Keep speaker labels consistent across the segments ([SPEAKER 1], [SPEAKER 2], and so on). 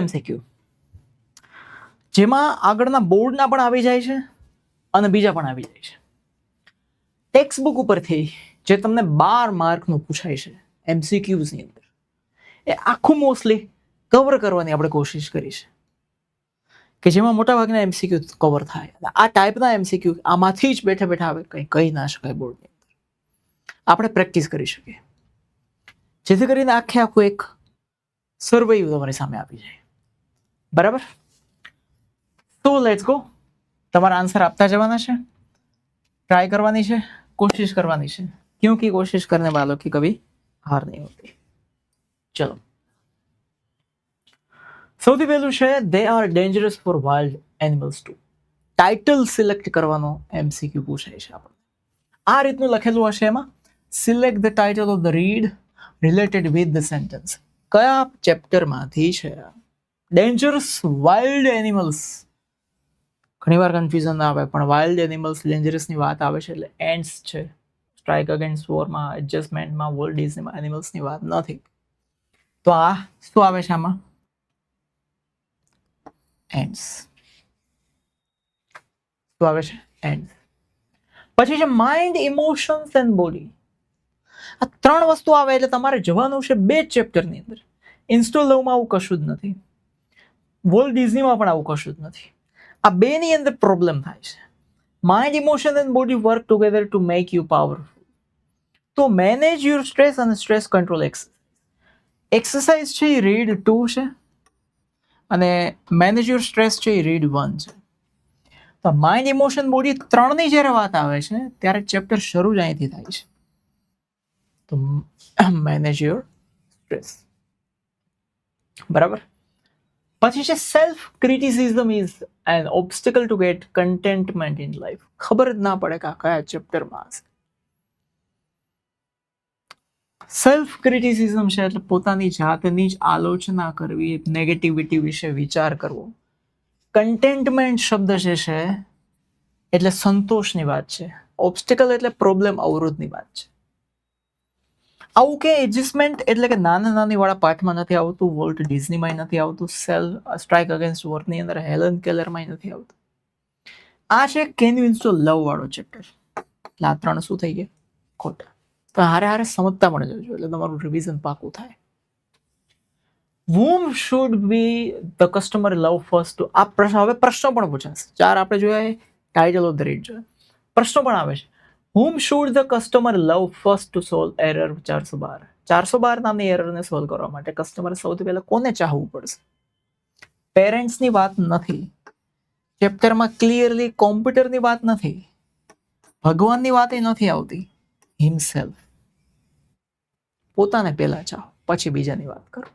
[SPEAKER 1] MCQ જેમાં આગળના બોર્ડના પણ આવી જાય છે અને બીજા પણ આવી જાય છે. ટેક્સ્ટ બુક ઉપરથી જે તમને 12 માર્કનું પૂછાય છે MCQs ની અંદર, એ આખું મોસ્ટલી કવર કરવાની આપણે કોશિશ કરી છે કે જેમાં મોટાભાગના MCQ કવર થાય. આ ટાઈપના MCQ આમાંથી જ બેઠા બેઠા આવે, કંઈ કહી ના શકાય બોર્ડની અંદર. આપણે પ્રેક્ટિસ કરી શકીએ જેથી કરીને આખું એક સર્વેયુ તમારી સામે આવી જાય. બરાબર? તો લેટ્સ ગો. તમારા આન્સર આપતા જવાના છે, ટ્રાય કરવાની છે, કોશિશ કરવાની છે, ક્योंकि कोशिश करने वालों की कभी हार नहीं होती. चलो, સૌથી પહેલું છે they are dangerous for wild animals too. Title select કરવાનો MCQ પૂછાય છે આપણને. આ રીતનું લખેલું હશે, એમાં select the title of the read related with the sentence. કયા ચેપ્ટરમાંથી છે? Dangerous wild animals. ઘણીવાર કન્ફ્યુઝન ના આવે, પણ વાઇલ્ડ એનિમલ્સ ડેન્જરસની વાત આવે છે એટલે એન્ડ્સ છે. સ્ટ્રાઇક અગેન્સ્ટ વોરમાં, એડજસ્ટમેન્ટમાં, વોલ્ટ ડિઝનીમાં એનિમલ્સની વાત નથી. તો આ શું આવે છે આમાં? એન્ડ્સ. શું આવે છે? એન્ડ્સ. પછી છે માઇન્ડ, ઇમોશન્સ એન્ડ બોડી. આ 3 વસ્તુ આવે એટલે તમારે જવાનું છે 2 ચેપ્ટરની અંદર. ઇન્સ્ટો લવમાં આવું કશું જ નથી, વોલ્ટ ડિઝનીમાં પણ આવું કશું જ નથી. આ 2 ની અંદર પ્રોબ્લેમ થાય છે. Mind, emotion and body work together to make you powerful. તો મેનેજ યોર સ્ટ્રેસ અને સ્ટ્રેસ કંટ્રોલ એક્સરસાઇઝ છે એ રીડ 2 છે અને મેનેજ યોર સ્ટ્રેસ છે એ રીડ 1 છે. તો માઇન્ડ, ઇમોશન, બોડી 3ની જ્યારે વાત આવે છે ત્યારે ચેપ્ટર શરૂ જ અહીંથી થાય છે. તો મેનેજ યોર સ્ટ્રેસ. બરાબર? પછી છે self criticism is an obstacle to get contentment in life. ખબર જ ના પડે કે આ કયા ચેપ્ટરમાં હશે. સેલ્ફ ક્રિટિસિઝમ છે એટલે પોતાની જાતની જ આલોચના કરવી, નેગેટિવિટી વિશે વિચાર કરવો. કન્ટેન્ટમેન્ટ શબ્દ જે છે એટલે સંતોષની વાત છે. ઓબ્સ્ટિકલ એટલે પ્રોબ્લેમ, અવરોધની વાત છે. આવું કે એડજસ્ટમેન્ટ એટલે કે નાની વાળા પાઠમાં નથી આવતું, વોલ્ટ ડિઝનીમાં નથી આવતું, સ્ટ્રાઇક અગેન્સ્ટ વોરની અંદર હેલન કેલરમાં નથી આવતું. આ છે કેન યુ ઇન્સ્ટોલ લવ વાળો ચેપ્ટર. એટલે આ 3 શું થઈ ગયા? ખોટા. તો હારે સમજતા પણ જજો એટલે તમારું રિવિઝન પાકું થાય. whom should be the customer love first to? આ પ્રશ્ન, હવે પ્રશ્નો પણ પૂછાશે. 4 આપણે જોયા, ટાઇટલ ઓફ ધ રીડ જોયા, પ્રશ્નો પણ આવે છે. whom should the customer love first to solve error 412? 412 નામની એરરને સોલ્વ કરવા માટે કસ્ટમર સૌથી પહેલા કોને ચાહવું પડશે? પેરેન્ટ્સની વાત નથી ચેપ્ટરમાં, ક્લિયરલી કોમ્પ્યુટરની વાત નથી, ભગવાનની વાત નથી આવતી. હિમસેલ્ફ. પોતાને પહેલા ચાહો, પછી બીજાની વાત કરો.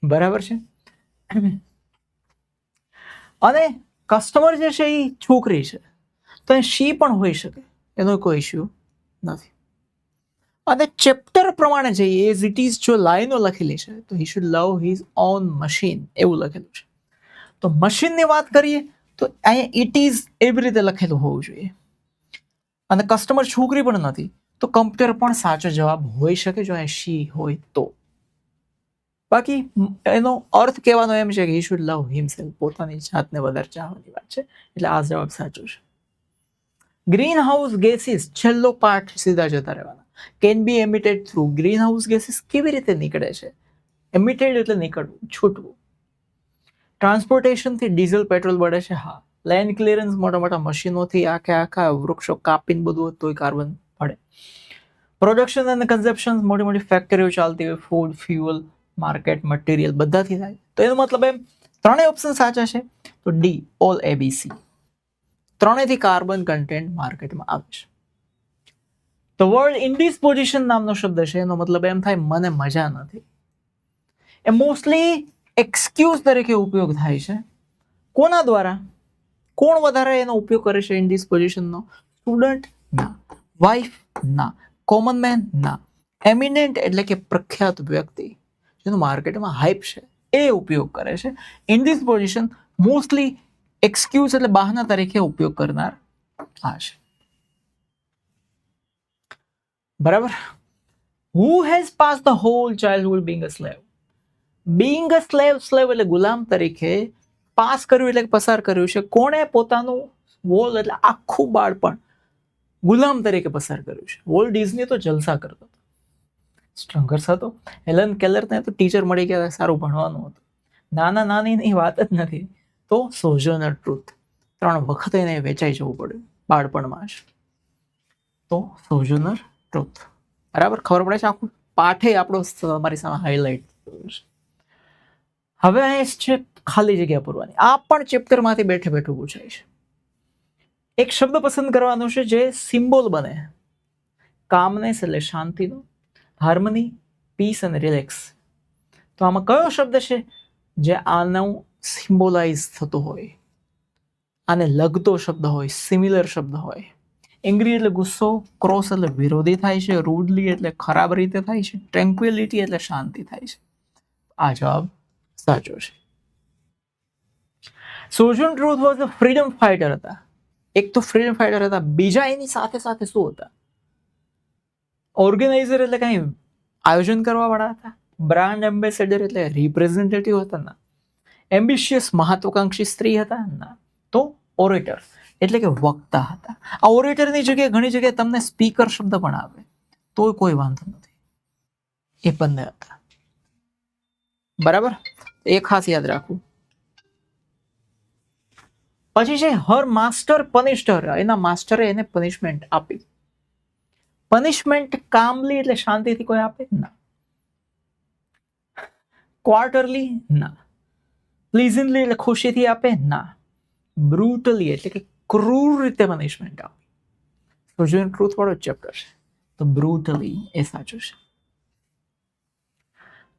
[SPEAKER 1] બરાબર છે? અને કસ્ટમર જે છે એ છોકરી છે તો એ શી પણ હોઈ શકે, એનો કોઈ ઇશ્યુ નથી. અને ચેપ્ટર પ્રમાણે જઈએ એઝ ઇટ ઇઝ જો લાઈનો લખેલી છે તો he should love his own machine એવું લખેલું છે. તો મશીનની વાત કરીએ તો અહીંયા ઇટ ઇઝ એવી રીતે લખેલું હોવું જોઈએ. અને કસ્ટમર છોકરી પણ નથી તો કમ્પ્યુટર પણ સાચો જવાબ હોઈ શકે જો અહીંયા શી હોય તો. બાકી એનો અર્થ કહેવાનો એમ છે કે હી શુડ લવ હિમસેલ્ફ, પોતાની જાતને વધારે ચાહવાની વાત છે. એટલે આ જવાબ સાચો છે. ગ્રીન હાઉસ ગેસીસ, છેલ્લો પાઠ સીધા જતા રહેવાના. Can be emitted through. Greenhouse gases કેવી રીતે નીકળે છે? એમિટેડ એટલે નીકળવું, છૂટવું. ટ્રાન્સપોર્ટેશનથી ડીઝલ પેટ્રોલ બળે છે, હા. લેન્ડ ક્લિયરન્સ, મોટા મશીનોથી આખા વૃક્ષો કાપીને બધું તોય કાર્બન પડે. પ્રોડક્શન અને કન્ઝપ્શન, મોટી ફેક્ટરીઓ ચાલતી હોય, ફૂડ, ફ્યુઅલ, માર્કેટ, મટીરિયલ બધાથી થાય. તો એનો મતલબ એમ 3 ઓપ્શન સાચા છે. તો ડી, ઓલ ABC. 3થી કાર્બન કન્ટેન્ટ માર્કેટમાં આવે છે. તો વર્ડ ઇન્ડિસ્પોઝિશન નામનો શબ્દ છે, એનો મતલબ એમ થાય મને મજા નથી. એ મોસ્ટલી એક્સક્યુઝ તરીકે ઉપયોગ થાય છે. કોના દ્વારા? કોણ વધારે એનો ઉપયોગ કરે છે ઇન્ડિસ્પોઝિશનનો? સ્ટુડન્ટ? ના. વાઇફ? ના. Common main? ના. એમિનેન્ટ એટલે કે પ્રખ્યાત વ્યક્તિ જેનું માર્કેટમાં હાઇપ છે એ ઉપયોગ કરે છે. ઇન્ડિસ્પોઝિશન મોસ્ટલી એક્સક્યુઝ એટલે બહાના તરીકે ઉપયોગ કરનાર આ છે. બરાબર. Who has pass the whole childhood being a slave. Being a slave એટલે ગુલામ તરીકે, પાસ કર્યું એટલે પસાર કર્યું છે. કોણે પોતાનું હોલ એટલે આખું બાળપણ ગુલામ તરીકે પસાર કર્યું છે. વોલ્ટ ડિઝની તો જલસા કરતો હતો, સંઘર્ષ હતો. હેલન કેલરને તો ટીચર મળી ગયા, સારું ભણવાનું હતું. નાના નાનીની વાત જ નથી. તો સોજર્નર ટ્રુથ 3 વખત એને વેચાઈ જવું પડ્યું બાળપણમાં જ. તો સોજર્નર ટ્રુથ. બરાબર, ખબર પડે છે? આખું પાઠે આપણો તમારી સામે હાઇલાઇટ થયું છે. હવે અહીં છે ખાલી જગ્યા પૂરવાની. આ પણ ચેપ્ટરમાંથી બેઠે બેઠું પૂછાય છે. એક શબ્દ પસંદ કરવાનો છે જે સિમ્બોલ બને. કામનેસ એટલે શાંતિનો, હાર્મની, પીસ અને રિલેક્સ. તો આમાં કયો શબ્દ છે જે આનું સિમ્બોલાઇઝ થતો હોય, આને લગતો શબ્દ હોય, સિમિલર શબ્દ હોય? એંગ્રી એટલે ગુસ્સો, ક્રોસ એટલે વિરોધી થાય છે, રૂડલી એટલે ખરાબ રીતે થાય છે, ટ્રેન્ક્વિલિટી એટલે શાંતિ થાય છે. આ જવાબ સાચો છે. Sojourner Truth was a freedom fighter હતા. એક તો ફ્રીડમ ફાઇટર હતા, બીજા એની સાથે સાથે શું હતા? ઓર્ગેનાઇઝર એટલે કઈ આયોજન કરવા વાળા હતા. બ્રાન્ડ એમ્બેસેડર એટલે રિપ્રેઝેન્ટેટિવ હતા ના. એમ્બિશિયસ મહત્વાકાંક્ષી સ્ત્રી હતા ના. તો ઓરેટર એટલે કે વક્તા હતા. આ ઓરેટરની જગ્યાએ ઘણી જગ્યાએ તમને સ્પીકર શબ્દ પણ આવે, તો કોઈ વાંધો નથી. એ બંને હતા. બરાબર, એ ખાસ યાદ રાખવું. પછી છે હર માસ્ટર પનિશ્ડ હર. એના માસ્ટરે એને પનિશમેન્ટ આપી. પનિશમેન્ટ કામલી એટલે શાંતિથી કોઈ આપે ના. ક્વાર્ટરલી ના. પ્લીઝન્ટલી એટલે ખુશીથી આપે ના. બ્રુટલી એટલે કે ક્રૂર રીતે પનિશમેન્ટ આપે. સોજર્નર ટ્રુથ વાળો ચેપ્ટર છે, તો બ્રુટલી એ સાચું છે.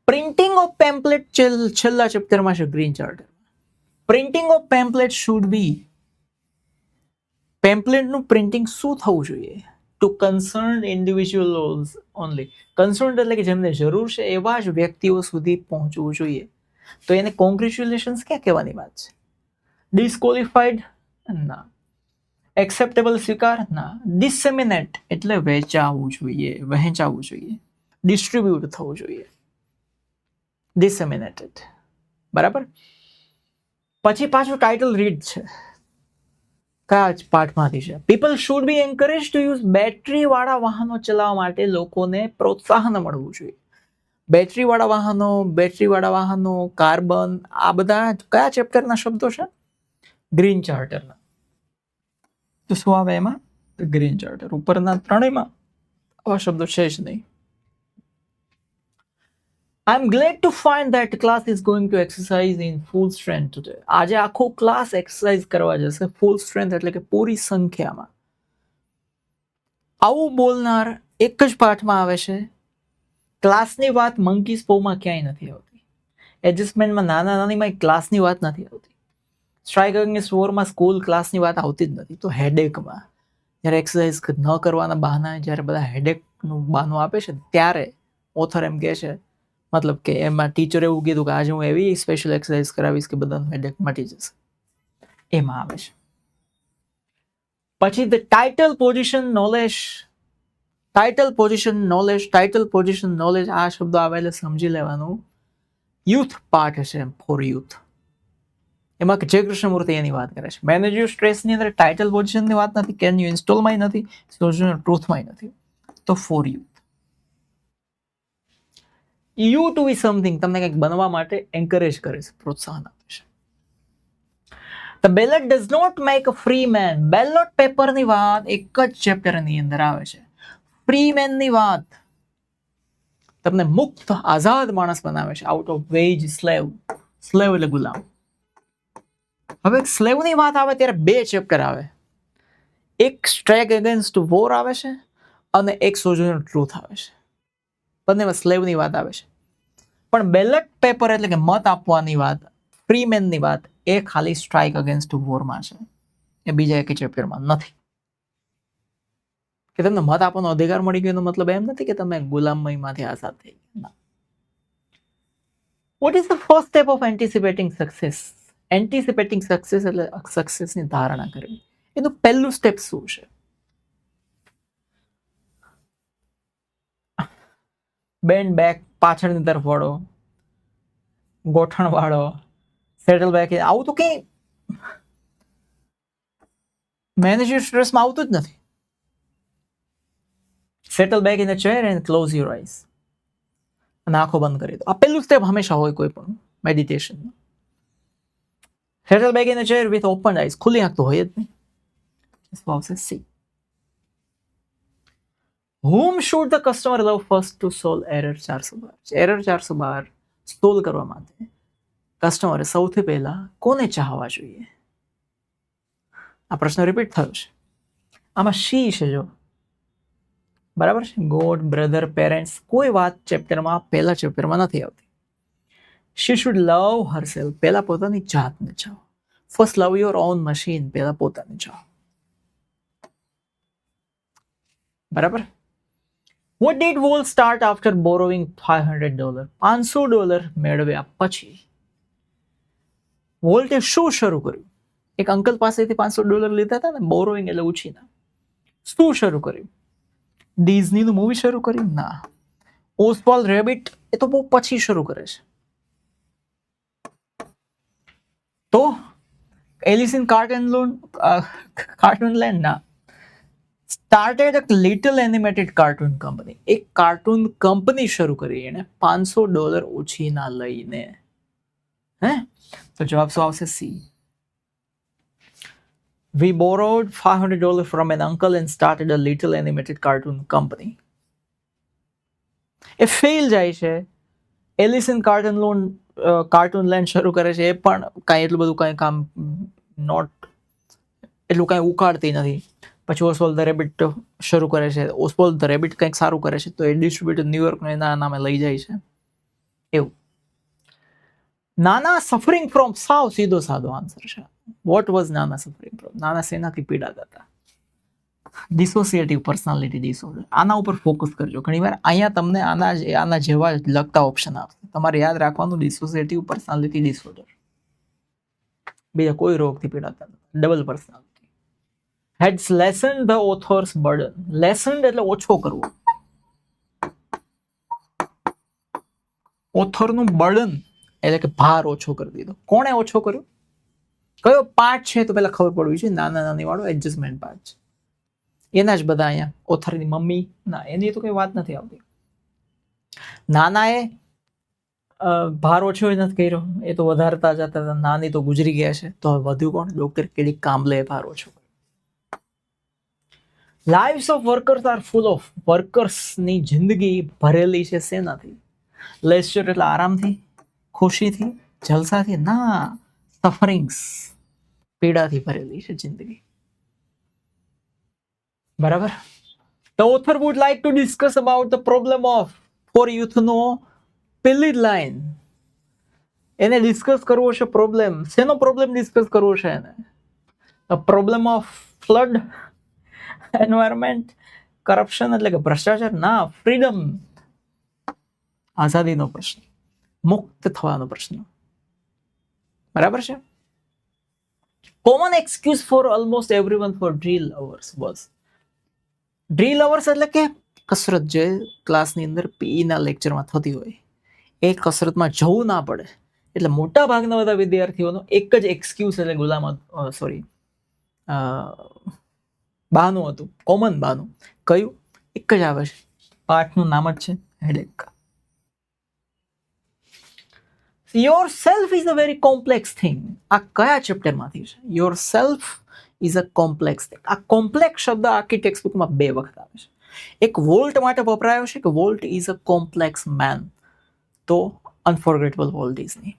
[SPEAKER 1] પ્રિન્ટિંગ ઓફ પેમ્પલેટ છેલ્લા ચેપ્ટરમાં છે green charter. Printing of pamphlet should be. પેમ્પલેટનું પ્રિન્ટિંગ શું થવું જોઈએ? To concern individuals only. Concern એટલે કે જેમને જરૂર છે એવા જ વ્યક્તિઓ સુધી પહોંચવું જોઈએ. તો એને કોંગ્રેચ્યુલેશન્સ ક્યાં કહેવાની વાત છે? ડિસ્કોલિફાઈડ ના. એક્સેપ્ટેબલ સ્વીકાર ના. ડિસેમિનેટ એટલે વહેંચાવવું જોઈએ, વહેંચાવવું જોઈએ. ડિસ્ટ્રીબ્યુટ થવું જોઈએ, ડિસેમિનેટેડ. બરાબર. પછી પાછું ટાઇટલ રીડ છે. કયા પાઠમાંથી છે? People should be encourage to use battery વાળા વાહનો ચલાવવા માટે લોકોને પ્રોત્સાહન મળવું જોઈએ. બેટરી વાળા વાહનો, કાર્બન, આ બધા કયા ચેપ્ટરના શબ્દો છે? ગ્રીન ચાર્ટરના. તો શું આવે એમાં? Green charter. ઉપરના ત્રણેયમાં આવા શબ્દો છે જ નહીં. I am glad to find that class is going to exercise in full strength today. આજે આખો ક્લાસ એક્સરસાઇઝ કરવા જશે ફૂલ સ્ટ્રેન્થ એટલે કે પૂરી સંખ્યામાં. આવું બોલનાર એક જ પાઠમાં આવે છે. ક્લાસની વાત મંકીઝ પોમાં ક્યાંય નથી આવતી. એડજસ્ટમેન્ટમાં નાનામાં ક્લાસની વાત નથી આવતી. સ્ટ્રાઇક અગેન્સ્ટ વોરમાં સ્કૂલ ક્લાસની વાત આવતી જ નથી. તો હેડેકમાં જ્યારે એક્સરસાઇઝ ન કરવાના બહાના, જ્યારે બધા હેડેકનું બહાનું આપે છે, ત્યારે ઓથર એમ કહે છે, મતલબ કે એમાં ટીચરે એવું કીધું કે આજે હું એવી સ્પેશિયલ એક્સરસાઇઝ કરાવીશ કે બધાનું હેડેક મટી જશે. એમાં આવે છે. પછી the title position knowledge. Title position knowledge આ શબ્દો આવે એટલે સમજી લેવાનું યુથ પાર્ટ છે, ફોર યુથ. એમાં જે કૃષ્ણમૂર્તિ એની વાત કરે છે. મેનેજ યોર સ્ટ્રેસની અંદર ટાઇટલ પોઝિશનની વાત નથી, કેન યુ ઇન્સ્ટોલમાં નથી, સોજર્નર ટ્રુથમાં નથી. તો for youth. You to be something તમને કંઈક બનવા માટે એન્કરેજ કરે છે, પ્રોત્સાહન આપે છે. The ballot does not make a free man. Ballot પેપરની વાત એક જ ચેપ્ટરની અંદર આવે છે. ફ્રી મેનની વાત તમને મુક્ત આઝાદ માણસ બનાવે છે, out of veg slave. Slave એટલે ગુલામ. હવે સ્લેવની વાત આવે ત્યારે 2 ચેપ્ટર આવે. એક સ્ટ્રાઇક અગેન્સ્ટ વોર આવે છે અને એક સોજર્નર ટ્રુથ આવે છે. બંનેમાં સ્લેવની વાત આવે છે. પણ બેલેટ પેપર એટલે કે મત આપવાની વાત, ફ્રી મેનની વાત, એ ખાલી સ્ટ્રાઇક અગેન્સ્ટ વોરમાં છે. એ બીજા એક ચેપ્ટરમાં નથી. કે તમને મત આપવાનો અધિકાર મળી ગયો એનો મતલબ એમ નથી કે તમે ગુલામમાંથી આઝાદ થઈ ગયા. What is the first step of anticipating success? Anticipating success એટલે સક્સેસની ધારણા કરવી. એનું પહેલું સ્ટેપ શું છે? બેન્ડ બેક, પાછળની તરફ વળો, ગોઠણ વાળો, સેટલ બેક. આવું તો કઈ મેનેજર સ્ટ્રેસમાં આવતું જ નથી. Settle back in a chair and close your eyes. અને આંખો બંધ કરી દો. આ પહેલું સ્ટેપ હંમેશા હોય કોઈ પણ મેડિટેશનમાં. Settle back in a chair with open eyes. ખુલ્લી આંખ તો હોય જ નહીં. આવશે C. Whom should the customer love first to solve error 412? Error 412 solve કરવા માટે કસ્ટમરે સૌથી પહેલા કોને ચાહવા જોઈએ? આ પ્રશ્ન રિપીટ થયો છે. આમાં શી છે જો, બરાબર છે. ગોડ, બ્રધર, પેરેન્ટ્સ, કોઈ વાત ચેપ્ટરમાં પહેલા ચેપ્ટરમાં નથી આવતી. She should love herself. પહેલા પોતાની જાતને ચાહો. First love your own machine. પહેલા પોતાને ચાહો. બરાબર. What did Wall start after borrowing $500? $500 મેળવ્યા પછી વોલ્ટે શું શરૂ કર્યું? એક અંકલ પાસેથી $500 લીધા હતા ને, બોરોઈંગ એટલે ઉછીના. શું શરૂ કર્યું? ડિઝનીનું મૂવી શરૂ કર્યું? ના. ઓસ્વાલ્ડ રેબિટ એ તો બહુ પછી શરૂ કરે છે. તો એલિસ ઇન કાર્ટૂન લેન્ડ ના. Started a little animated cartoon company. એક કાર્ટૂન કંપની શરૂ કરી એને $500 ઉછીના લઈને. હે, તો જવાબ શું આવશે? C. We borrowed $500 from an uncle and started a little animated cartoon company. A fail જાય છે. એલિસ ઇન કાર્ટૂન લેન્ડ શરૂ કરે છે, એ પણ કાંઈ એટલું બધું કાંઈ કામ નોટ એટલું કાંઈ ઉકાળતી નથી. પછી ઓસ્વોલ્ડ ધ રેબિટ શરૂ કરે છે. ઓસ્વોલ્ડ ધ રેબિટ કંઈક સારું કરે છે તો એ ડિસ્ટ્રીબ્યુટર ન્યુયોર્કને એના નામે લઈ જાય છે. એવું. નાના સફરિંગ ફ્રોમ, સાવ સીધો સાદો આન્સર છે. વોટ વોઝ નાના સફરિંગ ફ્રોમ? નાના શેનાથી પીડાતા હતા? Dissociative personality disorder. આના ઉપર ફોકસ કરજો. ઘણીવાર અહીંયા તમને આના જેવા લગતા ઓપ્શન આવશે. તમારે યાદ રાખવાનું ડિસોસિએટિવ પર્સનાલિટી ડિસઓર્ડર. બીજા કોઈ રોગથી પીડાતા નથી. Double personality. Has lessened the author's burden. Lessened એટલે ઓછો કરવો. ઓથરનું બર્ડન એટલે કે ભાર ઓછો કરી દીધો. કોણે ઓછો કર્યો? કયો પાર્ટ છે તો પેલા ખબર પડવી છે. નાની વાળો એડજસ્ટમેન્ટ પાર્ટ છે. એના જ બધા અહીંયા ઓથરની મમ્મી ના, એની તો કઈ વાત નથી આવતી. નાનાએ ભાર ઓછો નથી કર્યો, એ તો વધારતા જતા હતા. નાની તો ગુજરી ગયા છે, તો હવે વધ્યું કોણ? ડોક્ટર કેડી કામલે ભાર ઓછો. Lives of workers are full of. વર્કર્સની જિંદગી ભરેલી છે શેનાથી? લેસ્ચર એટલે આરામથી, ખુશીથી, જલસાથી? ના, સફરિંગ્સ, પીડાથી ભરેલી છે જિંદગી. બરાબર. The author would like to discuss about the problem of, for youth નો પહેલી લાઈન એને ડિસ્કસ કરવો છે. પ્રોબ્લેમ શેનો પ્રોબ્લેમ ડિસ્કસ કરવો છે એને? Problem of flood, environment, corruption એટલે કે ભ્રષ્ટાચાર? ના, ફ્રીડમ, આઝાદીનો પ્રશ્ન, મુક્ત થવાનો પ્રશ્ન. બરાબર છે. Common excuse for almost everyone for drill hours was. Drill hours એટલે કે કસરત જે ક્લાસની અંદર પીઈના લેક્ચરમાં થતી હોય, એ કસરતમાં જવું ના પડે એટલે મોટા ભાગના બધા વિદ્યાર્થીઓનો એક જ એક્સક્યુઝ એટલે બહાનું હતું. કોમન બહાનું કયું? એક જ આવે છે. પાઠનું નામ જ છે headache. Your self is a very complex thing. આ કયા ચેપ્ટરમાંથી છે? Your self is a complex thing. આ કોમ્પ્લેક્સ શબ્દ આખી ટેક્સ્ટ બુકમાં 2 વખત આવે છે. એક વોલ્ટ માટે વપરાયો છે કે Walt is a complex man, તો અનફોરગેટેબલ વોલ્ટ ડિઝની.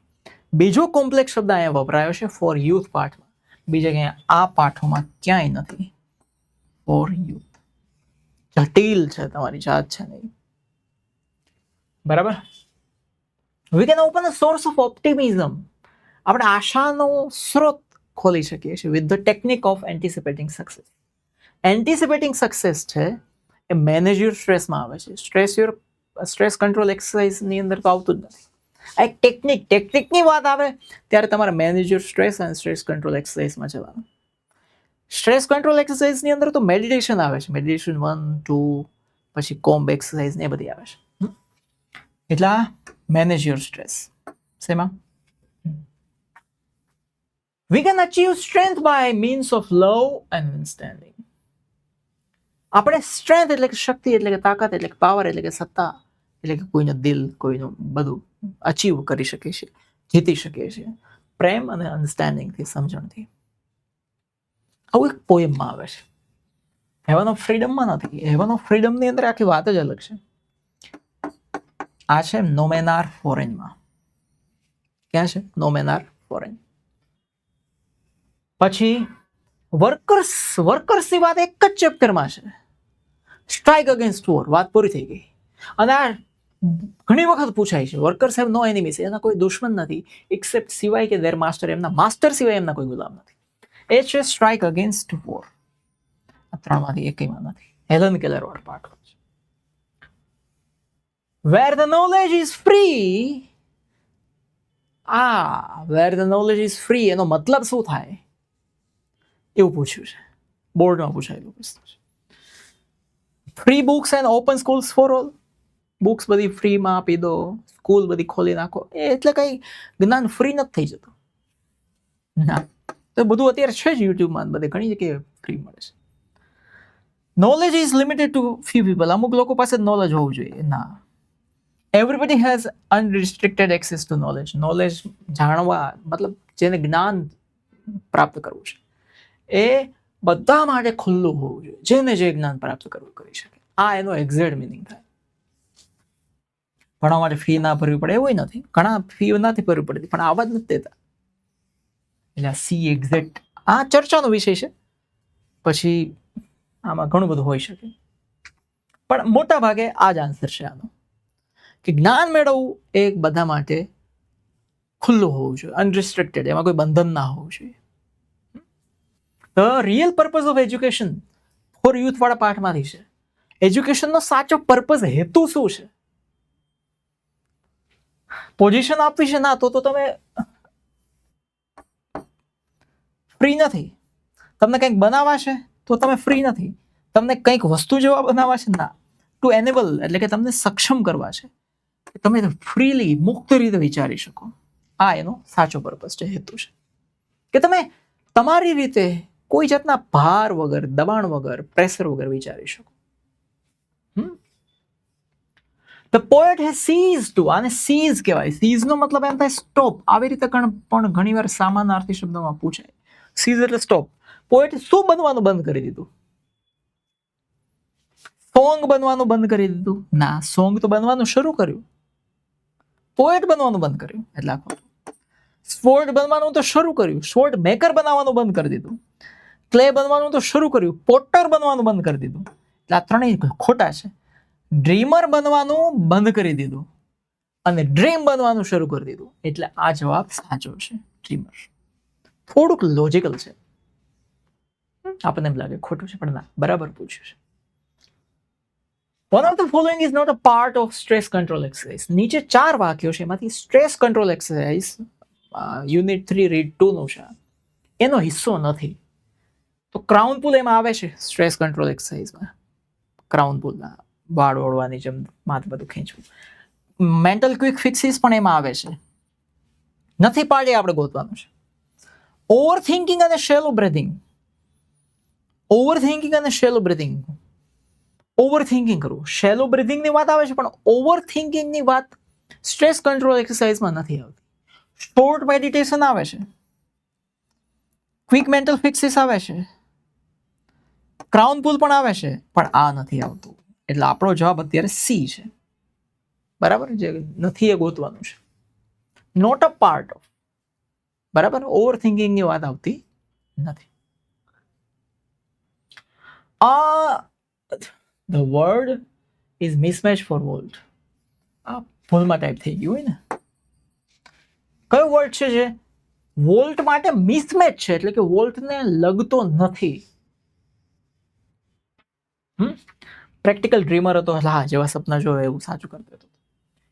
[SPEAKER 1] બીજો કોમ્પ્લેક્સ શબ્દ અહીંયા વપરાયો છે ફોર યુથ પાઠમાં. બીજા ક્યાંય આ પાઠોમાં ક્યાંય નથી. For youth. જટિલ છે, તમારી જાત છે નહીં. બરાબર. We can open a source of optimism. આપણે આશાનો સ્ત્રોત ખોલી શકીએ છીએ with the technique of anticipating success. Anticipating success છે એ મેનેજ યોર સ્ટ્રેસમાં આવે છે. સ્ટ્રેસ કંટ્રોલ એક્સરસાઇઝની અંદર તો આવતું જ નથી. આ એક ટેકનિકની વાત આવે ત્યારે તમારે મેનેજ યોર સ્ટ્રેસ અને સ્ટ્રેસ કંટ્રોલ એક્સરસાઇઝમાં જવાનું. સ્ટ્રેસ કંટ્રોલ એક્સરસાઇઝની અંદર તો મેડિટેશન આવે છે. મેડિટેશન 1, 2, પછી કોમ્બ એક્સરસાઇઝ ને એ બધી આવે છે. એટલે મેનેજ યોર સ્ટ્રેસ. શેમાં? We can achieve strength by means of love and understanding. આપણે સ્ટ્રેન્થ એટલે કે શક્તિ, એટલે કે તાકાત, એટલે કે પાવર, એટલે કે સત્તા, એટલે કે કોઈનું દિલ, કોઈનું બધું અચીવ કરી શકીએ છીએ, જીતી શકીએ છીએ પ્રેમ અને અન્ડરસ્ટેન્ડિંગથી, સમજણથી. આવું એક પોએમમાં આવે છે. હેવન ઓફ ફ્રીડમમાં નથી. હેવન ઓફ ફ્રીડમની અંદર આખી વાત જ અલગ છે. આ છે નોમેનાર ફોરેનમાં. ક્યાં છે? નોમેનાર ફોરેન. પછી વર્કર્સની વાત એક જ ચેપ્ટરમાં છે. સ્ટ્રાઇક અગેન્સ્ટ વોર, વાત પૂરી થઈ ગઈ. અને આ ઘણી વખત પૂછાય છે. વર્કર્સ હેવ નો એનિમીઝ, એના કોઈ દુશ્મન નથી એક્સેપ્ટ સિવાય કે દેર માસ્ટર, એમના માસ્ટર સિવાય એમના કોઈ ગુલામ નથી. એ છે સ્ટ્રાઇક અગેન્સ્ટ વોર. આ ત્રણમાંથી એકમાં નથી. હેલન કેલર વાળો પાઠ છે. Where the knowledge is free, where the knowledge is free એનો મતલબ શું થાય એવું પૂછ્યું છે. બોર્ડમાં પૂછાયેલું પ્રશ્ન છે. Free books and open schools for all. Books બધી ફ્રીમાં આપી દો, સ્કૂલ બધી ખોલી નાખો, એટલે કઈ જ્ઞાન ફ્રી નથી થઈ જતું. ના, તો બધું અત્યારે છે જ યુટ્યુબમાં, બધે ઘણી જગ્યાએ ફ્રી મળે છે. Knowledge is limited to few people. અમુક લોકો પાસે નોલેજ હોવું જોઈએ. ના, everybody has unrestricted access to knowledge. Knowledge જાણવા મતલબ જેને જ્ઞાન પ્રાપ્ત કરવું છે એ બધા માટે ખુલ્લું હોવું જોઈએ. જેને જે જ્ઞાન પ્રાપ્ત કરવું કરી શકે. આ એનો એક્ઝેક્ટ મિનિંગ થાય. ભણવા માટે ફી ના ભરવી પડે એવું નથી. ઘણા ફી નથી ભરવી પડતી પણ આવા જ નથી દેતા. એટલે આ સી એક્ઝેક્ટ આ ચર્ચાનો વિષય છે. પછી આમાં ઘણું બધું હોઈ શકે, પણ મોટા ભાગે આ જ આન્સર છે આનો, કે જ્ઞાન મેળવવું એ બધા માટે ખુલ્લું હોવું જોઈએ, અનરિસ્ટ્રિક્ટેડ, એમાં કોઈ બંધન ના હોવું જોઈએ. The real purpose of education four youth વાળા પાઠમાંથી છે. એજ્યુકેશનનો સાચો પર્પઝ, હેતુ શું છે? પોઝિશન આપવી છે? ના, તો તમે ફ્રી નથી. તમને કંઈક બનાવવા છે તો તમે ફ્રી નથી. તમને કંઈક વસ્તુ જેવા બનાવવા છે? ના, ટુ એનેબલ એટલે કે તમને સક્ષમ કરવા છે, તમે ફ્રીલી મુક્ત રીતે વિચારી શકો. આ એનો સાચો પર્પઝ છે, હેતુ છે, કે તમે તમારી રીતે કોઈ જાતના ભાર વગર, દબાણ વગર, પ્રેશર વગર વિચારી શકો. The poet has seize to, આને સીઝ કહેવાય. સીઝનો મતલબ એમ થાય સ્ટોપ. આવી રીતે પણ ઘણીવાર સમાનાર્થી શબ્દોમાં પૂછાય. સીઝ એટલે સ્ટોપ. પોએટ શું બનવાનું બંધ કરી દીધું? સોંગ બનવાનું બંધ કરી દીધું? ના, સોંગ તો બનવાનું શરૂ કર્યું. પોએટ બનવાનું બંધ કર્યું એટલે આખો. સ્વોર્ડ બનવાનું તો શરૂ કર્યું, સ્વોર્ડ મેકર બનાવવાનું બંધ કરી દીધું. ક્લે બનવાનું તો શરૂ કર્યું, પોટર બનવાનું બંધ કરી દીધું. એટલે આ ત્રણેય ખોટા છે. ડ્રીમર બનવાનું બંધ કરી દીધું અને ડ્રીમ બનવાનું શરૂ કરી દીધું. એટલે આ જવાબ સાચો છે, ડ્રીમર. થોડુંક લોજિકલ છે, આપણને એમ લાગે ખોટું છે, પણ ના, બરાબર પૂછ્યું છે. One of the following is not a part of stress control exercise. નીચે 4 વાક્યો છે, એમાંથી stress control exercise unit 3 read 2 નું છે, એનો હિસ્સો નથી. તો ક્રાઉન પુલ એમાં આવે છે. સ્ટ્રેસ કંટ્રોલ એક્સરસાઇઝમાં ક્રાઉન પુલના વાળ ઓળવાની જેમ માથું બધું ખેંચવું. મેન્ટલ ક્વિક ફિક્સીસ પણ એમાં આવે છે. નથી પાડે આપણે ગોતવાનું છે. ઓવર થિંકિંગ અને શેલો બ્રીથિંગ. ઓવર થિંકિંગ અને શેલો બ્રીથિંગ. ઓવર થિંકિંગ કરવું, શેલો બ્રીથિંગની વાત આવે છે, પણ ઓવર થિંકિંગની વાત સ્ટ્રેસ કંટ્રોલ એક્સરસાઇઝમાં નથી આવતી. શોર્ટ મેડિટેશન આવે છે, ક્વિક મેન્ટલ ફિક્સીસ આવે છે, ક્રાઉન પુલ પણ આવે છે, પણ આ નથી આવતું. એટલે આપણો જવાબ અત્યારે સી છે. બરાબર, જે નથી એ ગોતવાનું છે. Not a part of. બરાબર, ઓવર થિંકિંગની વાત આવતી નથી. The word is mismatch for volt. આ ભૂલમાં ટાઈપ થઈ ગયું હોય ને. કયો વર્ડ છે જે વોલ્ટ માટે મિસમેચ છે, એટલે કે વોલ્ટને લગતો નથી? પ્રેક્ટિકલ ડ્રીમર હતો, હા, જેવા સપના જોવે એવું સાચું કરતો હતો.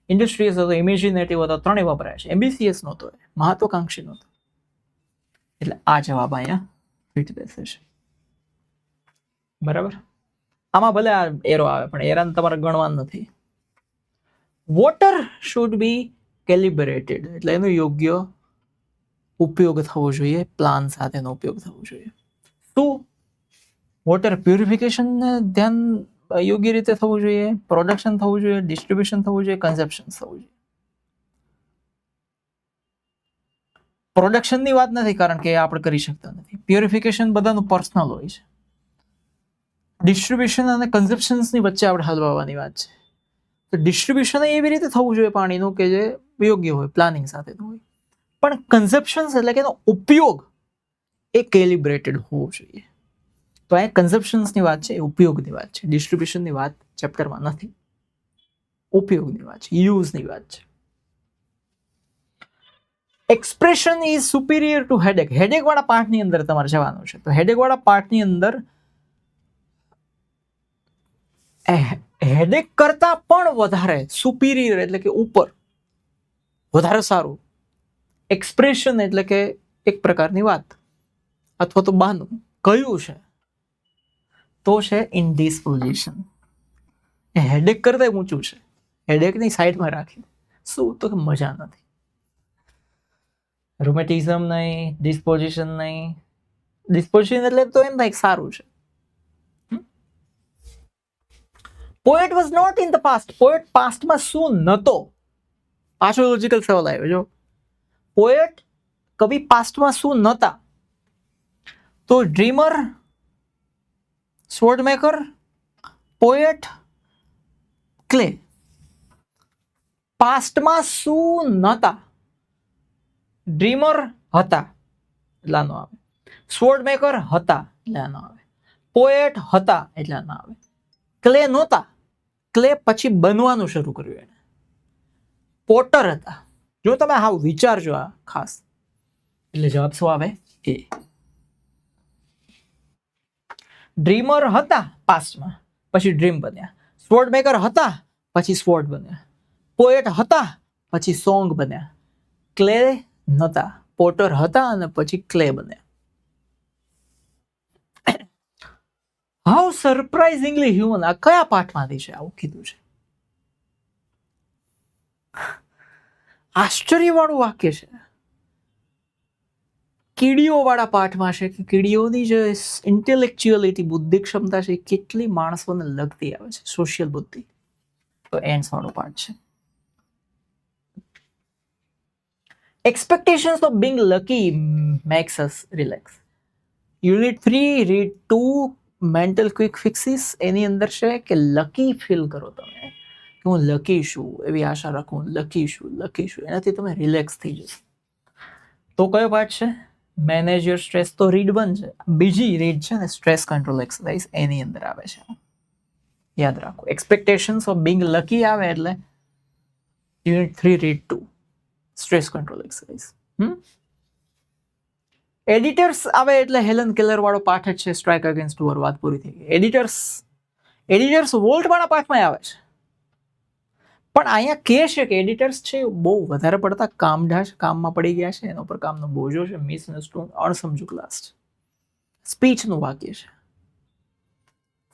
[SPEAKER 1] ઇન્ડસ્ટ્રીયસ હતો, ઇમેજિનેટિવ હતો, ત્રણેય વપરાય છે. એમ્બિશિયસ નહોતો, મહત્વાકાંક્ષી નહોતો. એટલે આ જવાબ અહીંયા ફિટ બેસે છે. બરાબર, આમાં ભલે આ એરો આવે પણ એરાને તમારે ગણવાનું નથી. વોટર શુડ બી કેલિબ્રેટેડ, એટલે એનો યોગ્ય ઉપયોગ થવો જોઈએ, પ્લાન સાથેનો ઉપયોગ થવો જોઈએ. શું વોટર પ્યુરિફિકેશનને ધ્યાન યોગ્ય રીતે થવું જોઈએ, પ્રોડક્શન થવું જોઈએ, ડિસ્ટ્રીબ્યુશન થવું જોઈએ, કન્ઝપ્શન થવું જોઈએ. પ્રોડક્શનની વાત નથી, કારણ કે આપણે કરી શકતા નથી. પ્યુરિફિકેશન બધાનું પર્સનલ હોય છે. ડિસ્ટ્રીબ્યુશન અને કન્ઝપ્શન્સની વચ્ચે આપણે હલવાવાની વાત છે. તો ડિસ્ટ્રીબ્યુશન એવી રીતે થવું જોઈએ પાણીનું કે જે યોગ્ય હોય, પ્લાનિંગ સાથેનું હોય. પણ કન્ઝપ્શન્સ એટલે કે એનો ઉપયોગ એ કેલિબ્રેટેડ હોવો જોઈએ. તો અહીંયા કન્ઝપ્શન્સની વાત છે, એ ઉપયોગની વાત છે. ડિસ્ટ્રીબ્યુશનની વાત ચેપ્ટરમાં નથી, ઉપયોગની વાત છે, યુઝની વાત છે. Expression is superior to headache. Headache વાળા પાર્ટની અંદર તમારે જવાનું છે. તો હેડેક વાળા પાર્ટની અંદર હેડેક કરતા પણ વધારે સુપિરિયર એટલે કે ઉપર, વધારે સારું એક્સપ્રેશન એટલે કે એક પ્રકારની વાત અથવા તો બહાનું કયું છે, તો છે ઇનડિસ્પોઝિશન. એ હેડેક કરતા ઊંચું છે. હેડેકની સાઈડમાં રાખી શું, તો કે મજા નથી. રૂમેટિઝમ નહીં, ડિસ્પોઝિશન નહીં. ડિસ્પોઝિશન એટલે તો એમ થાય સારું છે. Poet was not in the past. Poet પાસ્ટમાં શું નતો? પાછો લોજિકલ સવાલ આવ્યો. જો પોએટ કવિ પાસ્ટમાં શું નતા, તો dreamer, sword maker, poet, clay. પાસ્ટમાં શું નતા? ડ્રીમર હતા એટલે આનો આવે, સ્વોર્ડ મેકર હતા એટલે આનો આવે, પોએટ હતા એટલે આનો આવે. ક્લે નહોતા, ક્લે પછી બનવાનું શરૂ કર્યું એને. પોટર હતા. જો તમે હાવ વિચારજો આ ખાસ, એટલે જવાબ શું આવે? એ. ડ્રીમર હતા પાસ્ટમાં, પછી ડ્રીમ બન્યા. સ્વોર્ડ મેકર હતા, પછી સ્વોર્ડ બન્યા. પોએટ હતા, પછી સોંગ બન્યા. ક્લે નહોતા, પોટર હતા અને પછી ક્લે બન્યા. How surprisingly human. આ કયા પાઠમાંથી છે આવું કીધું છે? આશ્ચર્યવાળું વાક્ય છે. કીડીઓ વાળા પાઠમાં છે કે કીડીઓની જે ઇન્ટેલેક્ચ્યુઅલિટી, બુદ્ધિ ક્ષમતા છે, કેટલી માણસોને લગતી આવે છે, સોશિયલ બુદ્ધિ. તો એન્ડ્સ વાળો પાઠ છે. Expectations of being lucky makes us relax. Unit 3, read 2, mental quick fixes. એની અંદર છે કે લકી ફીલ કરો તમે, કે હું લકી છું, એવી આશા રાખું, લકી છું, લકી છું. એનાથી તમે રિલેક્સ થઈ જશો. તો કયો પાઠ છે? Manage your stress. તો રીડ 1 છે. બીજી રીડ છે ને સ્ટ્રેસ કંટ્રોલ એક્સરસાઇઝ, એની અંદર આવે છે. યાદ રાખો, એક્સપેક્ટેશન્સ ઓફ બિંગ લકી આવે એટલે unit 3, read 2, stress control exercise. Editors આવે એટલે હેલન કેલર વાળો પાઠ જ છે, સ્ટ્રાઇક અગેન્સ્ટ વોર. વાત પૂરી થઈ ગઈ. એડિટર્સ વોલ્ટ વાળા પાઠમાં આવે છે. પણ અહીંયા કે છે કે એડિટર્સ છે બહુ વધારે પડતા કામઢા છે, કામમાં પડી ગયા છે, એના ઉપર કામનો બોજો છે, મિસઅન્ડરસ્ટુડ, અણસમજુ ક્લાસ છે. સ્પીચનું વાક્ય છે.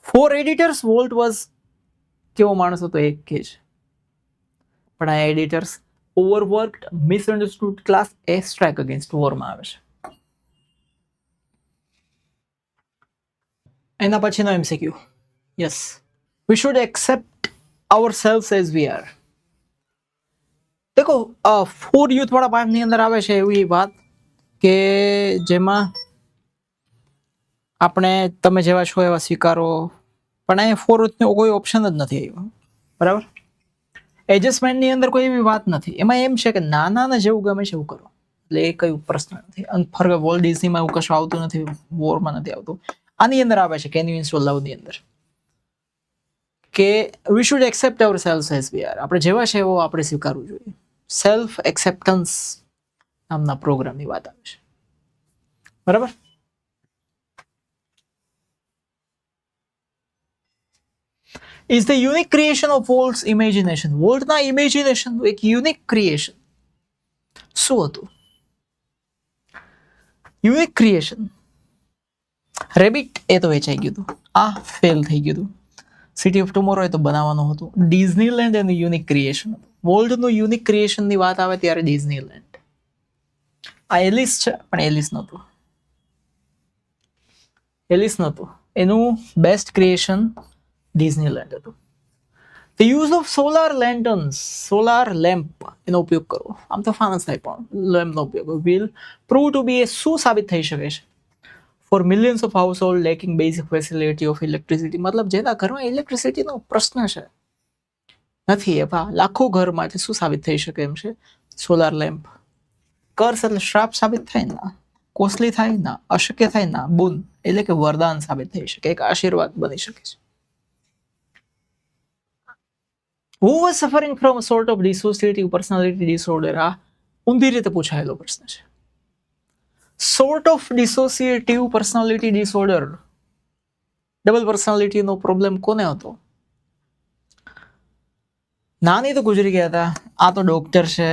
[SPEAKER 1] ફોર એડિટર્સ વોલ્ટ વોઝ કેવો માણસ હતો એક કે છે. પણ આ એડિટર્સ ઓવરવર્કડ, મિસઅન્ડરસ્ટુડ ક્લાસ, એ સ્ટ્રાઇક અગેન્સ્ટ વોરમાં આવે છે. એના પછીનો MCQ. Yes, we should accept ourselves as we are. દેખો, ફૂડ યુથ વાળા પાઠની અંદર આવે છે એવી વાત કે જેમાં આપણે તમે જેવા છો એવા સ્વીકારો, પણ અહીંયા ફોર યુથનો કોઈ ઓપ્શન જ નથી આવ્યો. બરાબર? એડજસ્ટમેન્ટની અંદર કોઈ એવી વાત નથી. એમાં એમ છે કે નાનાને જેવું ગમે છે એવું કરો, એટલે એ કયું પ્રશ્ન નથી. ફરક વોલ્ટ ડિઝનીમાં એવું કશું આવતું નથી, વોરમાં નથી આવતું. આની અંદર આવે છે કેન યુ ઇન્સ્ટોલ લવની અંદર કે we should accept our self as we are. આપણે જેવા છે એવો આપણે સ્વીકારવું જોઈએ. સેલ્ફ એક્સેપ્ટન્સ નામના પ્રોગ્રામની વાત આવે છે. બરાબર? Is the unique creation of Walt's imagination. વોલ્ટના ઇમેજિનેશનનું એક યુનિક ક્રિએશન શું હતું? યુનિક ક્રિએશન રેબિટ, એ તો વેચાઈ ગયું હતું, આ ફેલ થઈ ગયું હતું. સિટી ઓફ ટુમોરો એ તો બનાવવાનું હતું. ડિઝનીલેન્ડ એનું યુનિક ક્રિએશન હતું. વર્લ્ડનું યુનિક ક્રિએશનની વાત આવે ત્યારે ડિઝનીલેન્ડ. આ એલિસ છે પણ એલિસ નહોતું. એનું બેસ્ટ ક્રિએશન ડિઝનીલેન્ડ હતું. The use of solar lamp એનો ઉપયોગ કરવો. આમ તો ફાનસ થાય પણ લેમ્પનો ઉપયોગ will prove to be a શું સાબિત થઈ શકે છે for millions of household lacking basic facility of electricity. મતલબ જેના ઘરમાં ઇલેક્ટ્રિસિટીનો પ્રશ્ન છે નથી એવા લાખો ઘર માટે શું સાબિત થઈ શકે એમ છે સોલાર લેમ્પ. કર્સ એટલે શ્રાપ સાબિત થાય ના, કોસ્ટલી થાય ના, અશક્ય થાય ના, બુન એટલે કે વરદાન સાબિત થઈ શકે, એક આશીર્વાદ બની શકે છે. Who was suffering from a sort of dissociative personality disorder? આ ઊંધી રીતે પૂછાયેલો પ્રશ્ન છે. Sort of dissociative personality disorder, double પર્સનાલિટીનો પ્રોબ્લેમ કોને હતો? નાની તો ગુજરી ગયા હતા. આ તો ડોક્ટર છે.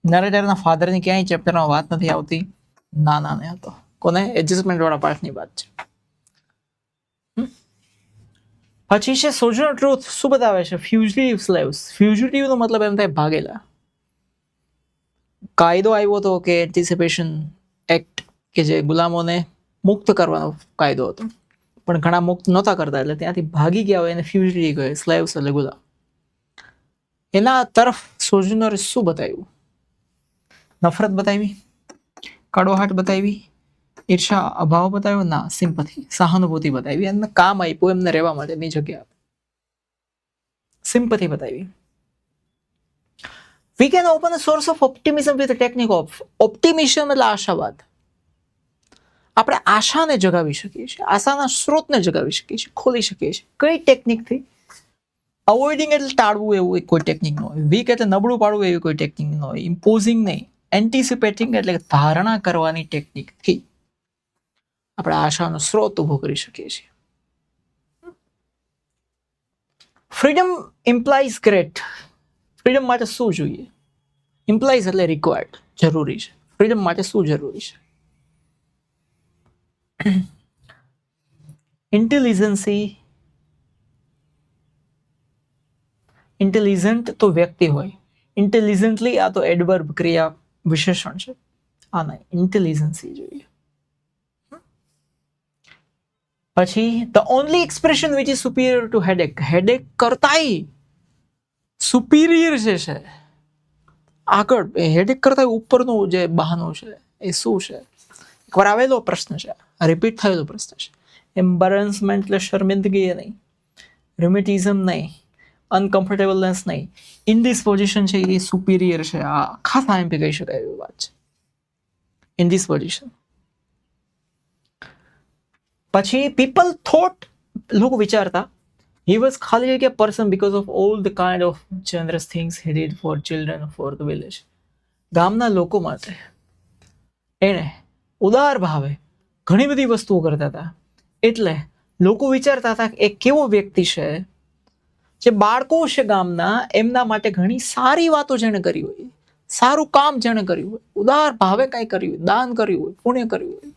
[SPEAKER 1] નરેટરના ફાધરની ક્યાંય ચેપ્ટરમાં વાત નથી આવતી. નાને હતો. કોને? એડજસ્ટમેન્ટ વાળા પાર્ટની વાત છે. પછી છે સોજનર ટ્રુથ. શું બતાવે છે? ફ્યુજિટિવ સ્લેવ્સ. ફ્યુજિટિવનો મતલબ એમ થાય ભાગેલા. કાયદો આવ્યો હતો કે એન્ટિસિપેશન એક્ટ, કે જે ગુલામોને મુક્ત કરવાનો કાયદો હતો, પણ ઘણા મુક્ત નહોતા કરતા, એટલે ત્યાંથી ભાગી ગયા હોય એને ફ્યુજિટિવ કહે. સ્લેવ્સ એટલે ગુલામ. એના તરફ સોજનરે શું બતાવ્યું? નફરત બતાવી, કડવાહટ બતાવી, ઈર્ષા અભાવ બતાવ્યો ના, સિમ્પથી સહાનુભૂતિ બતાવી. એમને કામ આપ્યું એમને રહેવા માટેની જગ્યા, સિમ્પથી બતાવી. We can open a source of optimism with a technique of optimism એટલે આશાવાદ. આપણે આશાને જગાવી શકીએ છીએ, આશાના સ્ત્રોતને જગાવી શકીએ છીએ, ખોલી શકીએ છીએ. કઈ ટેકનિકથી? અવોઇડિંગ એટલે ટાળવું એવું કોઈ ટેકનિક ન હોય. વીક એટલે નબળું પાડવું એવી કોઈ ટેકનિક ન હોય. ઇમ્પોઝિંગ નહીં, એન્ટિસિપેટિંગ એટલે ધારણા કરવાની ટેકનિકથી આપણે આશાનો સ્ત્રોત ઉભો કરી શકીએ છીએ. Freedom implies great. ફ્રીડમ માટે શું જોઈએ? ઇમ્પ્લાઇઝ એટલે રિક્વાયર્ડ, જરૂરી છે. ફ્રીડમ માટે શું જરૂરી છે? ઇન્ટેલિજન્ટ તો વ્યક્તિ હોય. ઇન્ટેલિજન્ટલી આ તો એડવર્બ, ક્રિયા વિશેષણ છે. આ નહીં, ઇન્ટેલિજન્સી જોઈએ. પછી the only expression which is superior to headache. Headache કરતાંય સુપિરિયર જે છે આગળ, હેડેક કરતા ઉપરનું જે બહાનું છે એ શું છે? એકવાર આવેલો પ્રશ્ન છે, રિપીટ થયેલો પ્રશ્ન છે. એમ્બેરેસમેન્ટ એટલે શર્મિંદગી નહીં, રિમેટિઝમ નહીં, અનકમ્ફર્ટેબલનેસ નહીં, ઇનડિસ્પોઝિશન છે એ સુપિરિયર છે. આ ખાસ આઈએમપી કહી શકાય એવી વાત છે, ઇનડિસ્પોઝિશન. પછી પીપલ થોટ, લોકો વિચારતા, he was ખાલી જગ્યા person because of all the kind of generous things he did for children for the village. ગામના લોકો માટે એણે ઉદાર ભાવે ઘણી બધી વસ્તુઓ કરતા હતા, એટલે લોકો વિચારતા હતા કે એ કેવો વ્યક્તિ છે જે બાળકો છે ગામના, એમના માટે ઘણી સારી વાતો જેણે કરી હોય, સારું કામ જેણે કર્યું હોય, ઉદાર ભાવે કાંઈ કર્યું હોય, દાન કર્યું હોય, પુણ્ય કર્યું હોય,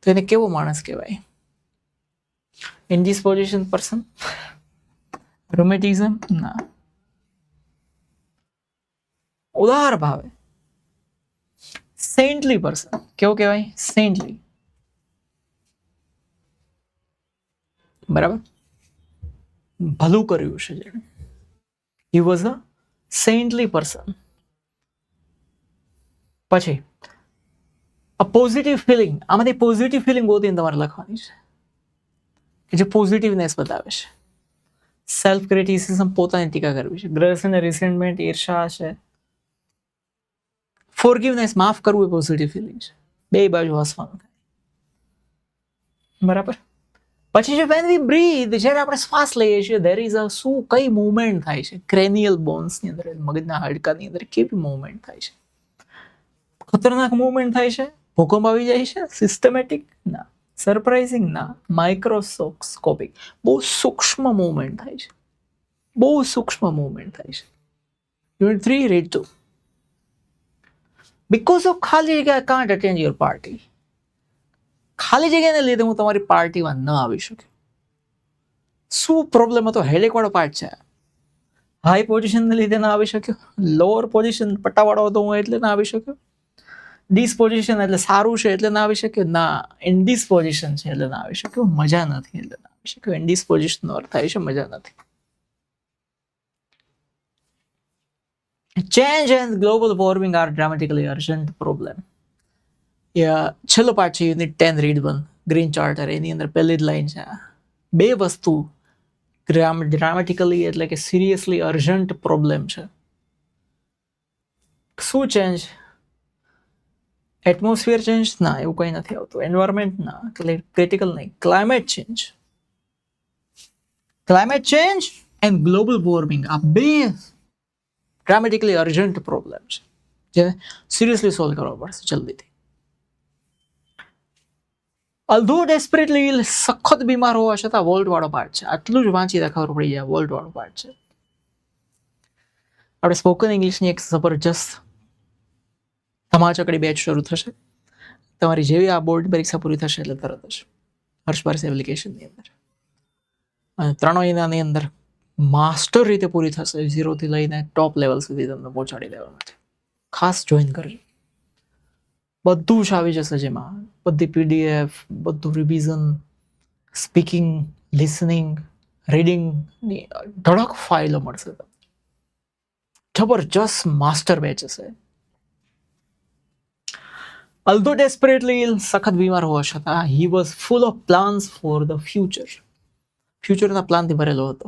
[SPEAKER 1] તો એને કેવો માણસ કહેવાય? ઇનડિસ્પોઝિશન પર્સન, રોમેટિઝમ ના, ઉદાર ભાવે, સેન્ટલી પર્સન. કેવો કહેવાય? સેન્ટલી. બરાબર, ભલું કર્યું છે જેણે. He was a saintly person. પછી અ પોઝિટિવ ફિલિંગ. આમાંથી પોઝિટિવ ફિલિંગ ગોતીને તમારે લખવાની છે કે જે પોઝિટિવનેસ બતાવે છે. સેલ્ફ ક્રિટિસિઝમ, પોતાની ટીકા કરવી છે. ગ્રસ અને રિસેન્ટમેન્ટ, ઈર્ષા છે. ફોરગિવનેસ, માફ કરવું એ પોઝિટિવ ફિલિંગ છે. બે બાજુ હસવાનું થાય. બરાબર. પછી છે વેન વી બ્રીથ, જ્યારે આપણે શ્વાસ લઈએ છીએ, ધેર ઇઝ અ શું, કઈ મૂવમેન્ટ થાય છે? ક્રેનિયલ બોન્સની અંદર, મગજના હાડકાની અંદર કેવી મૂવમેન્ટ થાય છે? ખતરનાક મૂવમેન્ટ થાય છે? ભૂકંપ આવી જાય છે? સિસ્ટમેટિક ના, સરપ્રાઇઝિંગ ના, માઇક્રોસ્કોપિક. બહુ સૂક્ષ્મ મૂવમેન્ટ થાય છે, બહુ સૂક્ષ્મ મૂવમેન્ટ થાય છે. Unit 3 read 2. બીકોઝ ઓફ ખાલી જગ્યા I can't attend your party. ખાલી જગ્યાને લીધે હું તમારી પાર્ટીમાં ન આવી શક્યો. શું પ્રોબ્લેમ હતો? હેડેક વાળો પાર્ટ છે. હાઈ પોઝિશનને લીધે ના આવી શક્યો, લોઅર પોઝિશન પટ્ટાવાળો હતો હું એટલે ના આવી શક્યો, ડિસપોઝિશન એટલે સારું છે એટલે ના આવી શક્યો, ના ઇનડિસપોઝિશન છે એટલે ના આવી શક્યો, મજા નથી એટલે ના આવી શક્યો. ઇનડિસપોઝિશનનો અર્થ થાય છે મજા નથી. Change and global warming are dramatically urgent problem. છેલ્લો પાર્ટ છે યુનિટ 10 રીડ 1 ગ્રીન ચાર્ટર. એની અંદર પહેલી જ લાઈન છે, બે વસ્તુ ડ્રામેટિકલી એટલે કે સિરિયસલી અર્જન્ટ પ્રોબ્લેમ છે. શું ચેન્જ? Atmosphere change? ના, એવું કંઈ નથી આવતું. એન્વાયરમેન્ટ? ના, ક્રિટિકલ નહીં. Climate change. Climate change and global warming આ બે ડ્રામેટિકલી અર્જન્ટ પ્રોબ્લેમ છે જે સિરિયસલી સોલ્વ કરવા પડશે જલ્દીથી. અલ્ધો ડેસ્પરેટલી ઇલ, સખત બીમાર હોવા છતાં વોલ્ટ વાળો પાર્ટ છે. આટલું જ વાંચીને ખબર પડી જાય વોલ્ટ વાળો પાર્ટ છે. આપણે સ્પોકન ઇંગ્લિશની એક જબરજસ્ત ધમાચકડી બેચ શરૂ થશે. તમારી જેવી આ બોર્ડ પરીક્ષા પૂરી થશે એટલે તરત જ હર્ષપાર્સ એપ્લિકેશનની અંદર અને 3 મહિનાની અંદર માસ્ટર રીતે પૂરી થશે. 0 થી લઈને ટોપ લેવલ સુધી તમને પહોંચાડી દેવા માટે ખાસ જોઈન કરજો. બધું જ આવી જશે જેમાં, બધી પીડીએફ, બધું રિવિઝન, સ્પીકિંગ, લિસનિંગ, રીડિંગની ધડક ફાઇલો મળશે તમને. જબરજસ્ત માસ્ટર બેચ હશે. Although desperately ill, સખત બીમાર હોવા છતાં he was full of plans for the future. ફ્યુચરના પ્લાનથી ભરેલો હતો.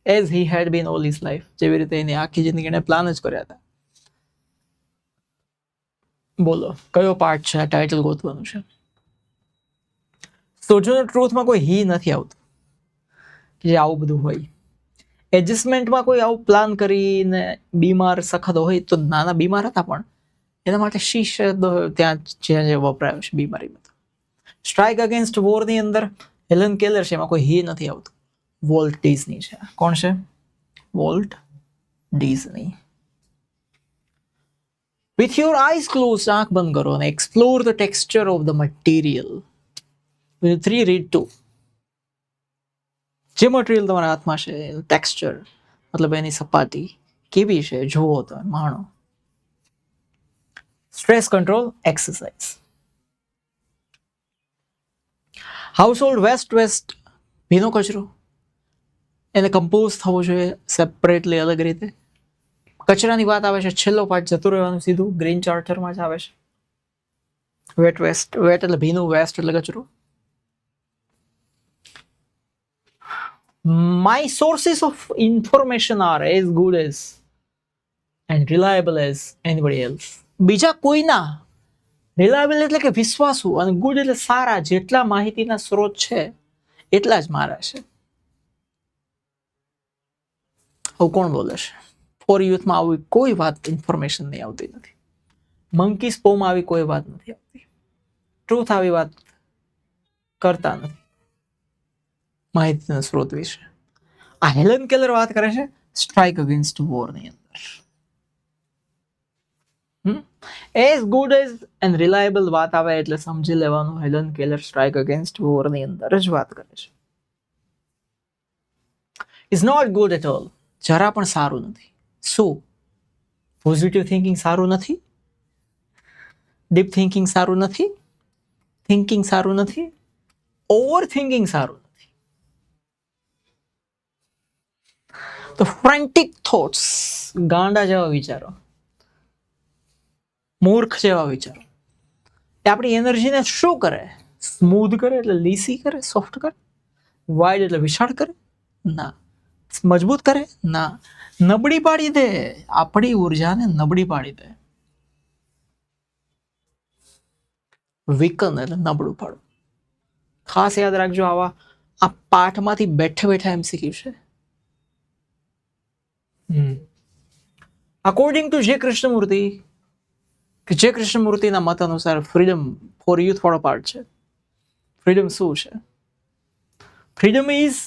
[SPEAKER 1] As he had been all his life, જેવી રીતે એની આખી જિંદગી એને પ્લાન જ કર્યા હતા. બોલો કયો પાર્ટ છે? આ ટાઇટલ ગોતવાનું છે. સોજોનર ટ્રુથમાં કોઈ હી નથી આવતું કે જે આવું બધું હોય. એડજસ્ટમેન્ટમાં કોઈ આવું પ્લાન કરીને બીમાર સખત હોય તો નાના બીમાર હતા પણ એના માટે શી શબ્દ ત્યાં જે વપરાયો છે બીમારીમાં. સ્ટ્રાઇક અગેન્સ્ટ વોરની અંદર હેલન કેલર છે, એમાં કોઈ હી નથી આવતું. વોલ્ટ ડિઝની છે. કોણ છે? Walt Disney. With your eyes close, આંખ બંધ કરો અને explore the texture of the material. 3 read 2. જે મટીરિયલ તમારા હાથમાં છે ટેક્સચર મતલબ એની સપાટી કેવી છે જુઓ તો માણો. Stress control exercise. Household waste ભીનો કચરો એને કમ્પોઝ થવો જોઈએ સેપરેટલી, અલગ રીતે. કચરાની વાત આવે છે, છેલ્લો પાર્ટ જતું રહેવાનું સીધું ગ્રીન ચાર્ટરમાં જ આવે છે. વેટ વેસ્ટ, વેટ એટલે ભીનું, વેસ્ટ એટલે કચરો. My sources of information are as good as and reliable as anybody else. બીજા કોઈના, રિલાયબલ એટલે કે વિશ્વાસુ અને ગુડ એટલે સારા, જેટલા માહિતીના સ્ત્રોત છે એટલા જ મારા છે. આવું કોણ બોલે છે? ફોર યુથમાં આવી કોઈ વાત ઇન્ફોર્મેશન નહીં આવતી નથી. મંકી સ્પોમાં આવી કોઈ વાત નથી આવતી. ટ્રુથ આવી વાત કરતા નથી માહિતીના સ્ત્રોત વિશે. આ હેલન કેલર વાત કરે છે સ્ટ્રાઇક અગેન્સ્ટ વોરની અંદર. As good as and reliable વાત આવે એટલે સમજી લેવાનું હેલન કેલર સ્ટ્રાઇક અગેન્સ્ટ વોરની અંદર જ વાત કરે છે. Is not good at all, જરા પણ સારું નથી. શું? પોઝિટિવ થિંકિંગ સારું નથી, ડીપ થિંકિંગ સારું નથી, થિંકિંગ સારું નથી, ઓવર થિંકિંગ સારું નથી. તો ફ્રેન્ટિક થોટ્સ, ગાંડા જેવા વિચારો, મૂર્ખ જેવા વિચારો એ આપણી એનર્જીને શું કરે? સ્મૂધ કરે એટલે લીસી કરે, સોફ્ટ કરે. વાઇડ એટલે વિશાળ કરે? ના. મજબૂત કરે? ના. નબળી પાડી દે, આપણી ઉર્જાને નબળી પાડી દે. વીકન એટલે નબળું પાડવું. ખાસ યાદ રાખજો, આવા આ પાઠમાંથી બેઠા બેઠા MCQ છે. અકોર્ડિંગ ટુ જે કૃષ્ણમૂર્તિના મત અનુસાર ફ્રીડમ ફોર યુથ વાળો પાર્ટ છે. ફ્રીડમ શું છે? Freedom is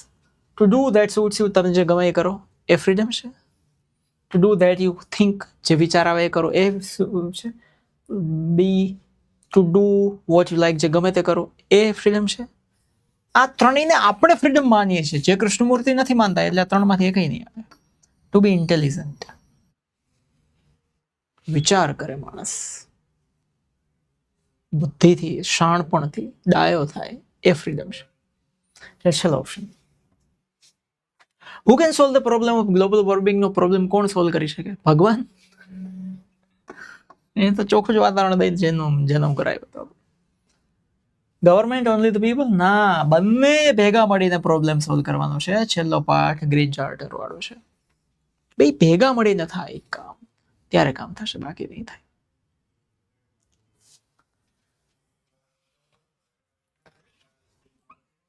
[SPEAKER 1] to do that suits you, તમે જે ગમે એ કરો એ ફ્રીડમ છે. To do that you think, જે વિચાર આવે એ કરો એ શું છે. Be to do what you like, જે ગમે તે કરો એ ફ્રીડમ છે. આ ત્રણેયને આપણે ફ્રીડમ માનીએ છીએ, જે કૃષ્ણમૂર્તિ નથી માનતા, એટલે આ ત્રણમાંથી એકય નહીં આવે. ટુ બી ઇન્ટેલિજન્ટ, વિચાર કરે માણસ, બુદ્ધિથી, શાણપણથી ડાયો થાય, એ ફ્રીડમ છે. છેલ્લો option. Who can solve the problem of global warming નો પ્રોબ્લેમ કોણ સોલ્વ કરી શકે? ભગવાન. એ તો ચોખ્ખું જ વાતાવરણ દઈ જન્મ કરાયો હતો. Government only the people? ના, બંને ભેગા મળીને પ્રોબ્લેમ સોલ્વ કરવાનો છે. છેલ્લો પાઠ ગ્રીન ચાર્ટર વાળો છે. બે ભેગા મળીને થાય એક કામ, ત્યારે કામ થશે, બાકી નહીં થાય.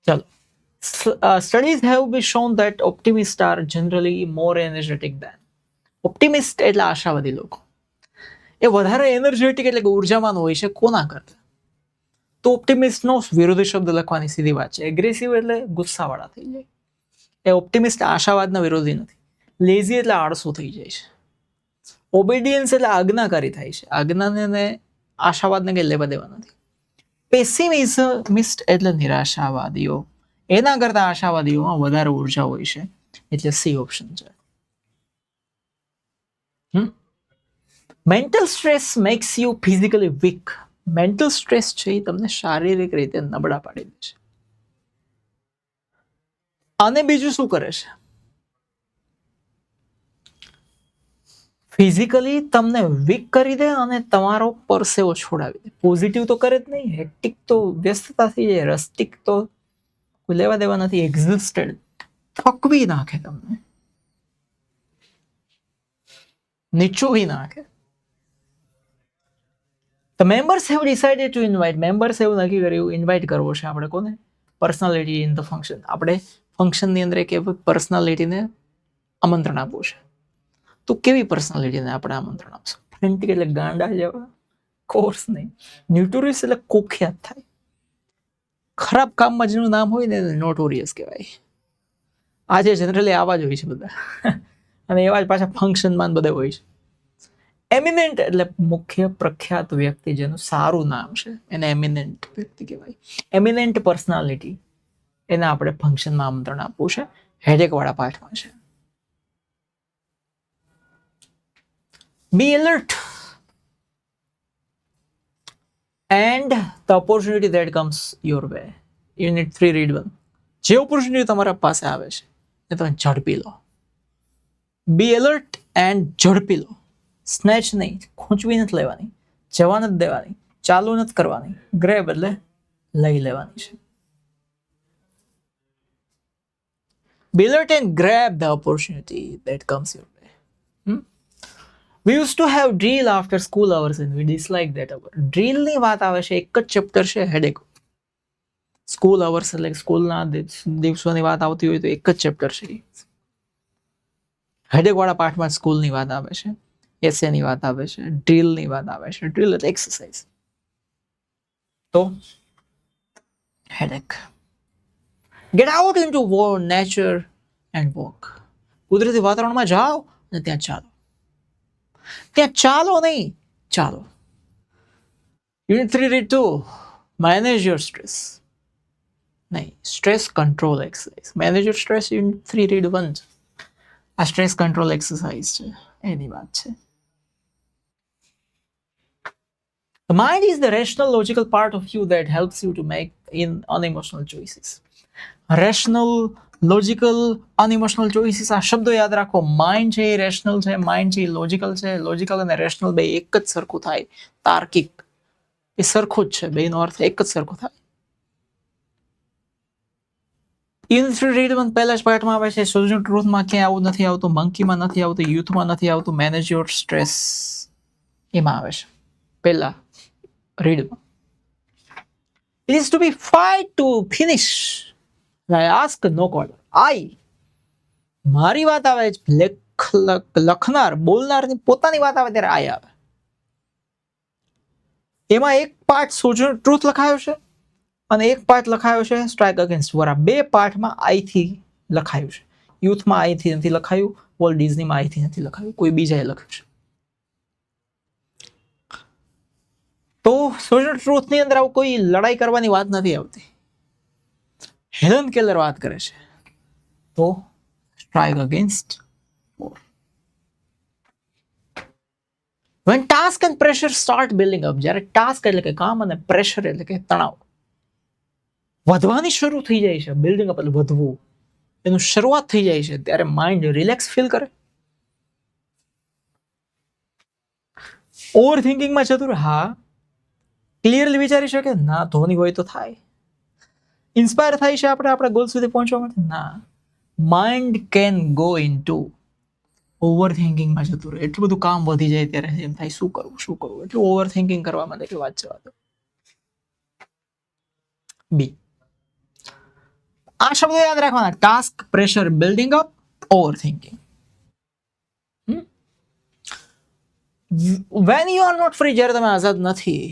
[SPEAKER 1] ચલો. Studies have been shown that optimists are generally more energetic than. ઓપ્ટિમિસ્ટ એટલે આશાવાદી લોકો. એ વધારે એનર્જેટિક એટલે કે ઉર્જાવાન હોય છે કોના કરતા? તો ઓપ્ટિમિસ્ટનો વિરોધી શબ્દ લખવાની સીધી વાત છે. એગ્રેસિવ એટલે ગુસ્સાવાળા થઈ જાય. એ ઓપ્ટિમિસ્ટ આશાવાદના વિરોધી નથી. લેઝી એટલે આળસુ થઈ જાય છે. ઓબેડિયન્સ એટલે આજ્ઞાકારી થાય છે. આજ્ઞાને આશાવાદને કંઈ લેવા દેવા નથી. પેસિમિસ્ટ એટલે નિરાશાવાદીઓ. એના કરતા આશાવાદીઓમાં વધારે ઉર્જા હોય છે, એટલે સી ઓપ્શન છે. Mental stress makes you physically weak. Mental stress છે એ તમને શારીરિક રીતે નબળા પાડી દે છે. અને બીજું શું કરે છે? ફિઝિકલી તમને વીક કરી દે અને તમારો પરસેવો છોડાવી દે. પોઝિટિવ તો કરે જ નહીં. હેક્ટિક તો વ્યસ્તતા થઈ જાય. રસ્ટિક તો કોઈ લેવા દેવા નથી. એક્ઝિસ્ટેડ થકવી નાખે, તમને નીચોવી નાખે. The members have decided to invite. Members એવું નક્કી કર્યું ઇન્વાઇટ કરવો છે આપણે કોને? Personality in the function. આપણે ફંક્શનની અંદર એક પર્સનાલિટીને આમંત્રણ આપવું છે. તો કેવી પર્સનાલિટીને આપણે આમંત્રણ આપશું? ફ્રેન્ટિક એટલે ગાંડા જેવા? કોર્સ નહીં. ન્યુટોરિયસ એટલે કુખ્યાત થાય. ખરાબ કામમાં જેનું નામ હોય ને એને નોટોરિયસ કહેવાય. આજે જનરલી આવા જ હોય છે બધા, અને એવા જ પાછા ફંક્શનમાં બધા હોય છે. એમિનેન્ટ એટલે મુખ્ય પ્રખ્યાત વ્યક્તિ જેનું સારું નામ છે, એને એમિનેન્ટ વ્યક્તિ કહેવાય. એમિનેન્ટ પર્સનાલિટી, એને આપણે ફંક્શનમાં આમંત્રણ આપવું છે. હેડેક વાળા પાઠમાં છે. Be alert and the opportunity that comes your way. Unit 3 read 1. જે ઓપોર્ચ્યુનિટી તમારા પાસે આવે છે એ તમે ઝડપી લો. બી એલર્ટ એન્ડ ઝડપી લો. સ્નેચ નહીં, ખૂંચવી નથી લેવાની, જવા નથી દેવાની, ચાલુ નથી કરવાની. ગ્રેબ એટલે લઈ લેવાની છે. Be alert and grab the opportunity that comes your way. We used to have drill after school hours and we dislike that hour. Drill ની વાત આવે છે, એક જ ચેપ્ટર છે હેડેક. સ્કૂલ અવર્સ એટલે સ્કૂલના દિવસોની વાત આવતી હોય તો એક જ ચેપ્ટર છે. હેડેક વાળા પાઠમાં સ્કૂલની વાત આવે છે, એસેની વાત આવે છે, ડ્રીલની વાત આવે છે. ડ્રીલ એટલે એક્સરસાઇઝ. તો headache. Gate out into nature and walk. કુદરતી વાતાવરણમાં જાઓ અને ત્યાં ચાલો. ત્યાં ચાલો નહીં, ચાલો. Unit 3 read 2. Manage your stress. નહીં, stress control exercise. Manage your stress unit 3 read 1. આ સ્ટ્રેસ કંટ્રોલ એક્સરસાઇઝ છે, એની વાત છે. The mind is the rational, logical part of you that helps you to make unemotional choices. Rational, logical, unemotional choices. આ શબ્દો યાદ રાખો. Mind છે એ rational છે, માઇન્ડ છે એ લોજિકલ છે. લોજિકલ અને રેશનલ બે એક જ સરખું થાય. તાર્કિક એ સરખું જ છે, બેનો અર્થ એક જ સરખો થાય. યુનિટ 3 રીડ 1 પહેલા જ પાર્ટમાં આવે છે. સોલ્યુશન ટ્રુથમાં ક્યાંય આવું નથી આવતું, મંકીમાં નથી આવતું, યુથમાં નથી આવતું. મેનેજ યોર સ્ટ્રેસ એમાં આવે છે પહેલા રીડમાં. It is to be fight to finish. I ask no quarter. મારી વાત આવે છે, લખનાર બોલનારની પોતાની વાત આવે ત્યારે આઈ આવે. એમાં એક પાર્ટ સોલ્યુશન ટ્રુથ લખાયો છે અને એક પાર્ટ લખાયો છે સ્ટ્રાઇક અગેન્સ્ટ વોર. બે પાર્ટમાં આઈ થી લખાયું છે. યુથમાં આઈ થી નથી લખાયું, વોલ્ટ ડિઝનીમાં આઈ થી નથી લખાયું, કોઈ બીજાએ લખ્યું છે. તો સોશિયલ ટ્રુથની અંદર આવું કોઈ લડાઈ કરવાની વાત નથી આવતી. હેલન કેલર વાત કરે છે તો strike against war. When task and pressure start building up, જ્યારે ટાસ્ક એટલે કે કામ અને પ્રેશર એટલે કે તણાવ વધવાની શરૂ થઈ જાય છે, બિલ્ડિંગ અપ એટલે વધવું, એનું શરૂઆત થઈ જાય છે, ત્યારે માઇન્ડ રિલેક્સ ફીલ કરે. ઓવર થિંકિંગમાં જતું રહે, હા. ક્લિયરલી વિચારી શકે, ના. ધોની હોય તો થાય. ઇન્સ્પાયર થાય છે આપણે આપણા ગોલ સુધી પહોંચવા માટે, ના. Mind can go into over થિંકિંગમાં જતું રહે. એટલું બધું કામ વધી જાય ત્યારે એમ થાય શું કરવું, એટલું ઓવર થિંકિંગ કરવા માટે કે વાત જવા દો. બી, આ શબ્દો યાદ રાખવાના: task, pressure, building up, over thinking. When you are not free, જ્યારે તમે આઝાદ નથી,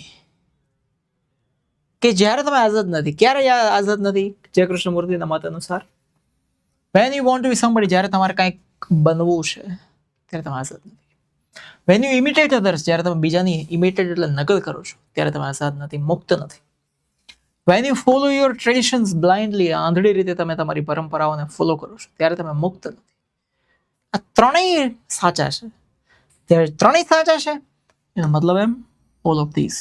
[SPEAKER 1] કે જ્યારે તમે આઝાદ નથી, ક્યારે આઝાદ નથી? જય કૃષ્ણમૂર્તિના મત અનુસાર when you want to be somebody, જ્યારે તમારે કંઈક બનવું છે ત્યારે તમે આઝાદ નથી. વેન યુ ઇમિટેટ અધર્સ, જ્યારે તમે બીજાની ઇમિટેટ એટલે નકલ કરો છો ત્યારે તમે આઝાદ નથી, મુક્ત નથી. When you follow your traditions blindly, આંધળી રીતે તમે તમારી પરંપરાઓને ફોલો કરો છો ત્યારે તમે મુક્ત નથી. આ ત્રણેય સાચા છે. ત્યારે ત્રણેય સાચા છે એનો મતલબ એમ ઓલ ઓફ ધીસ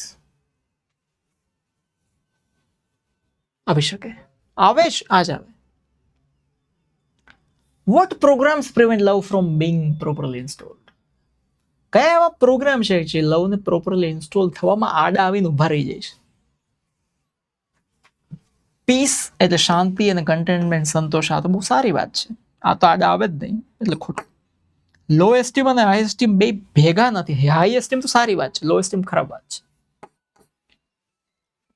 [SPEAKER 1] આવી શકે. આવે જ આજ આવે. What programs prevent love from bing properly installed? કયા એવા પ્રોગ્રામ છે જે લવને પ્રોપરલી ઇન્સ્ટોલ થવામાં આડા આવીને ઉભા રહી જાય છે? પીસ એટલે શાંતિ અને કન્ટેન્ટમેન્ટ, સંતોષ. આ તો બહુ સારી વાત છે. આ તો આડા આવે જ નહીં એટલે ખોટું. લો એસ્ટીમ અને હાઈ એસ્ટીમ બે ભેગા નથી. હાઈ એસ્ટીમ તો સારી વાત છે, લો એસ્ટીમ ખરાબ વાત છે.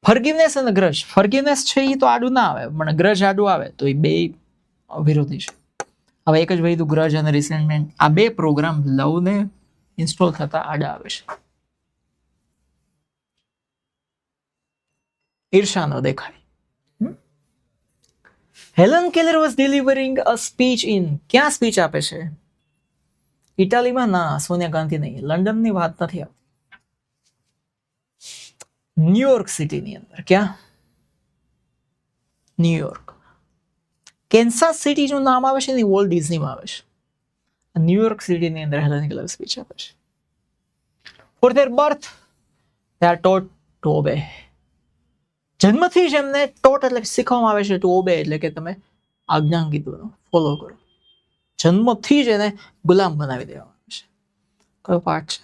[SPEAKER 1] ફર્ગિવનેસ અને ગ્રજ. ફર્ગિવનેસ છે એ તો આડું ના આવે, પણ ગ્રજ આડું આવે તો એ બે વિરોધી છે. હવે એક જ વહીતું ગ્રજ અને રિસેન્ટમેન્ટ, આ બે પ્રોગ્રામ લવને ઇન્સ્ટોલ થતા આડા આવે છે. ઈર્ષા ન દેખાય. Helen Keller was delivering a speech in, ક્યાં સ્પીચ આપે છે? ઇટાલીમાં? ના, સોનિયા ગાંધી નહીં. લંડનની વાત નથી આવતી. ન્યુયોર્ક સિટીની અંદર. ક્યાં? ન્યુયોર્ક. કેન્સાસ સિટી નું નામ આવે છે ને વોલ્ટ ડિઝનીમાં આવે છે. ન્યુયોર્ક સિટીની અંદર હેલન કેલર સ્પીચ આપે છે. For their birth they are taught to obey. જન્મથી જ એમને ટોટ એટલે શીખવામાં આવે છે ટુ ઓબે એટલે કે તમે આજ્ઞાંકિતોનો ફોલો કરો. જન્મથી જ એને ગુલામ બનાવી દેવામાં આવે છે. કયો પાઠ છે?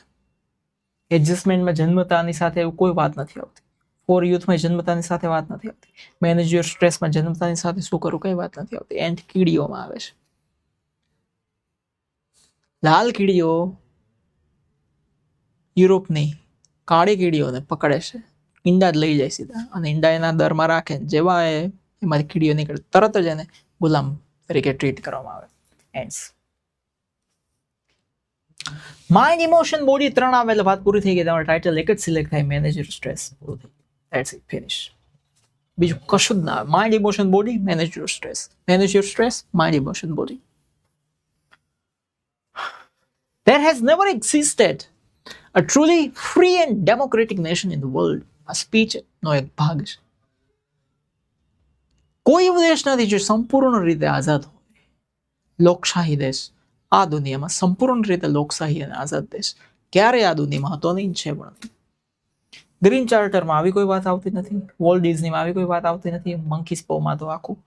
[SPEAKER 1] એડજસ્ટમેન્ટમાં જન્મતાની સાથે એવું કોઈ વાત નથી આવતી. ફોર યુથમાં જન્મતાની સાથે વાત નથી આવતી. મેનેજ યોર સ્ટ્રેસમાં જન્મતાની સાથે શું કરું કઈ વાત નથી આવતી. એન્ટ કીડીઓમાં આવે છે. લાલ કીડીઓ યુરોપની કાળી કીડીઓને પકડે છે, ઈંડા જ લઈ જાય સીધા, અને ઈંડા એના દરમાં રાખે. જેવા એમાંથી કીડીઓ નીકળે તરત જ એને ગુલામ તરીકે ટ્રીટ કરવામાં આવે. એન્ડ્સ. માઇન્ડ, ઇમોશન, બોડી ત્રણ આવે એટલે વાત પૂરી થઈ ગઈ. તમારે ટાઇટલ એક જ સિલેક્ટ થાય, મેનેજ યોર સ્ટ્રેસ. પૂરું થઈ ગયું. That's it, finish. બીજું કશું જ ના આવે. Mind, emotion, body, manage your stress. Manage your stress, mind, emotion, body. There has never existed a truly free and democratic nation in the world. આ speech નો એક ભાગ છે. કોઈ એવો દેશ નથી જે સંપૂર્ણ રીતે આઝાદ હોય. લોકશાહી દેશ આ દુનિયામાં સંપૂર્ણ રીતે લોકશાહી અને આઝાદ દેશ ક્યારે આ દુનિયામાં હતો નહીં, છે પણ નહીં. ગ્રીન ચાર્ટરમાં આવી કોઈ વાત આવતી નથી. વોલ્ટ ડિઝનીમાં આવી કોઈ વાત આવતી નથી. મંકીસ પોમાં તો આખું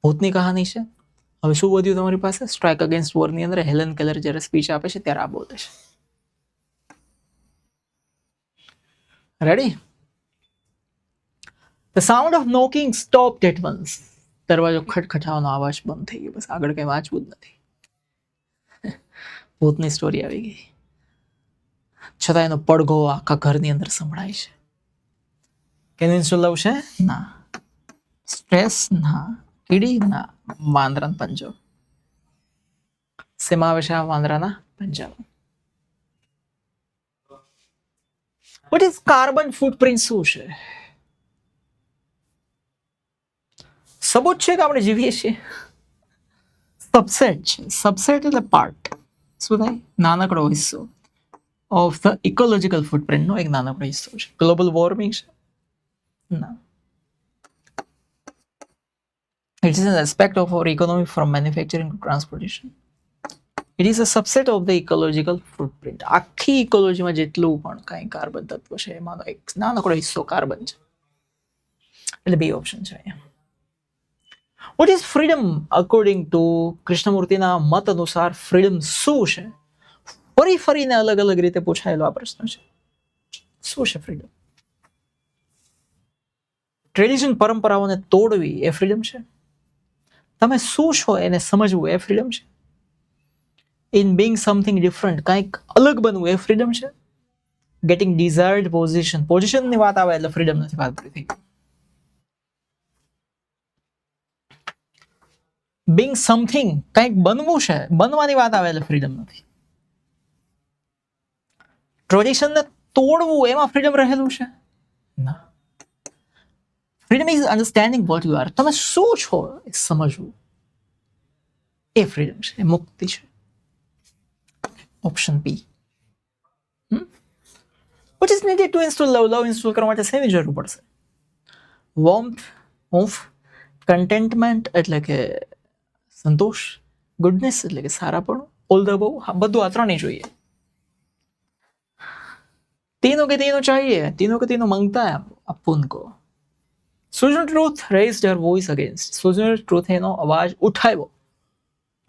[SPEAKER 1] ભૂતની કહાની છે. હવે શું વધ્યું તમારી પાસે? સ્ટ્રાઇક અગેન્સ્ટ વોરની અંદર હેલન કેલર જ્યારે સ્પીચ આપે છે ત્યારે આ બોલે છે. Ready? The sound of knocking stopped at once. દરવાજો ખટખટાવાનો અવાજ બંધ થઈ ગયો. બસ આગળ કઈ વાંચવું જ નથી. ભૂતની સ્ટોરી આવી ગઈ. છતાં એનો પડઘો આખા ઘરની અંદર સંભળાય છે. કેન્સલ લવ છે? ના. સ્ટ્રેસ? ના. કીડી? ના. વાંદરાનો પંજો. શેમાં આવે છે આ વાંદરાના પંજામાં? What is carbon footprint? શું છે? સબૂત છે કે આપણે જીવીએ છીએ? સબસેટ છે. સબસેટ એટલે પાર્ટ. શું થાય? નાનકડો હિસ્સો ઓફ ધ ઇકોલોજીકલ ફૂટપ્રિન્ટ નો એક નાનકડો હિસ્સો છે. ગ્લોબલ વોર્મિંગ છે? ના. It is an aspect of our economy from manufacturing to transportation. It is a subset of the ecological footprint. આખી ઇકોલોજીમાં જેટલું પણ કાંઈ કાર્બન તત્વ છે એમાંનો એક નાનકડો હિસ્સો કાર્બન છે. એટલે બે ઓપ્શન છે અહીંયા. What is freedom according to કૃષ્ણમૂર્તિના મત અનુસાર ફ્રીડમ શું છે? ફરીને અલગ અલગ રીતે પૂછાયેલો આ પ્રશ્ન છે. શું છે ફ્રીડમ? ટ્રેડિશન પરંપરાઓને તોડવી એ ફ્રીડમ છે. તમે શું છો એને સમજવું એ ફ્રીડમ છે. ઇન બિંગ સમથિંગ ડિફરન્ટ, કંઈક અલગ બનવું એ ફ્રીડમ છે. ગેટિંગ ડિઝાયર્ડ પોઝિશનની વાત આવે એટલે ફ્રીડમ નથી, વાત પૂરી થઈ. બિંગ સમથિંગ, કંઈક બનવું છે, બનવાની વાત આવે એટલે ફ્રીડમ નથી. ટ્રેડિશનને તોડવું એમાં ફ્રીડમ રહેલું છે? ના. Freedom is understanding what you are. તમે શું છો એ સમજવું એ ફ્રીડમ છે, એ મુક્તિ છે. Option B. What is needed to install love? Love install કરવા માટે શેની જરૂર પડશે? વોર્મથ, હૂંફ, કન્ટેન્ટમેન્ટ એટલે કે સંતોષ, ગુડનેસ એટલે કે સારાપણું, ઓલ ધ અબવ, બધું આ ત્રણેય જોઈએ. तीनों के तीनों चाहिए, तीनों के तीनों मांगता है आपको उनको. Social Truth raised her voice against. Social Truth એનો અવાજ ઉઠાવ્યો.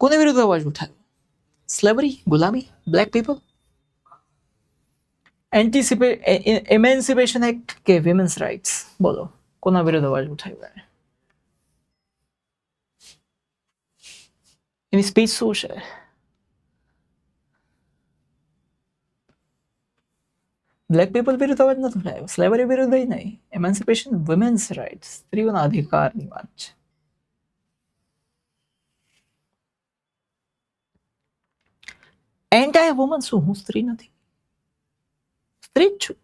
[SPEAKER 1] કોને વિરુદ્ધ અવાજ ઉઠાવ્યો? સ્લેવરી, ગુલામી, બ્લેક પીપલ. એમેન્સિપેશન એક્ટ કે વિમેન્સ રાઇટ્સ? બોલો, કોના વિરુદ્ધ અવાજ ઉઠાવ્યો? એની સ્પીચ શું છે? બ્લેક પીપલ વિરુદ્ધ અવાજ નથી ઉઠાવ્યો, સ્લેવરી વિરુદ્ધ નહીં, એમેન્સિપેશન, વિમેન્સ રાઇટ્સ, સ્ત્રીઓના અધિકારની વાત છે. એન્ટાય વુમન શું? હું સ્ત્રી નથી, સ્ત્રી જ છું,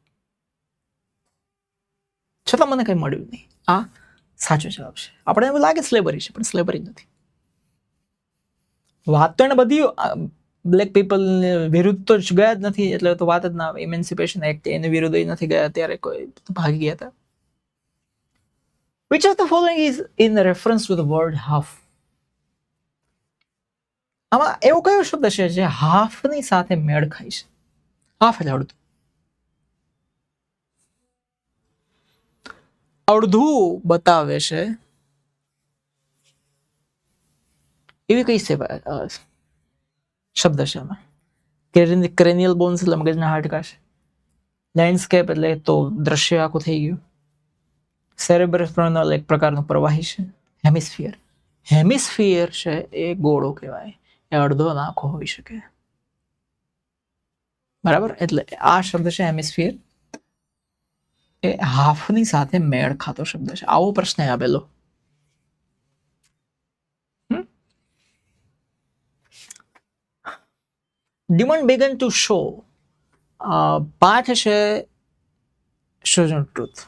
[SPEAKER 1] છતાં મને કંઈ મળ્યું નહીં. આ સાચો જવાબ છે. આપણે એવું લાગે સ્લેવરી છે, પણ સ્લેવરી નથી. વાત તો એને બધી બ્લેક પીપલ વિરુદ્ધ તો ગયા જ નથી, એટલે તો વાત જ ના આવે. ઇમેન્સિપેશન એક્ટ એને વિરુદ્ધ નથી ગયા, ત્યારે કોઈ ભાગી ગયા હતા. Which of the following is in reference to the word half? આમાં એવો કયો શબ્દ છે જે હાફની સાથે મેળ ખાય છે? હાફ એટલે અડધું. અડધું બતાવે છે એવી કઈ સેવા શબ્દ છે આમાં? ક્રેનિયલ બોન્સ એટલે મગજના હાડકા છે. લેન્ડસ્કેપ એટલે તો દ્રશ્ય આખું થઈ ગયું. સેરેબ્રલ એક પ્રકારનું પ્રવાહી છે. હેમિસ્ફિયર, હેમિસ્ફિયર છે એ ગોળો કહેવાય, એ અડધો આખો હોઈ શકે. બરાબર, એટલે આ શબ્દ છે હેમિસ્ફિયર, એ હાફની સાથે મેળ ખાતો શબ્દ છે. આવો પ્રશ્ન આવેલો. Demand began to show. પાઠ છે સોશિયલ ટ્રુથ,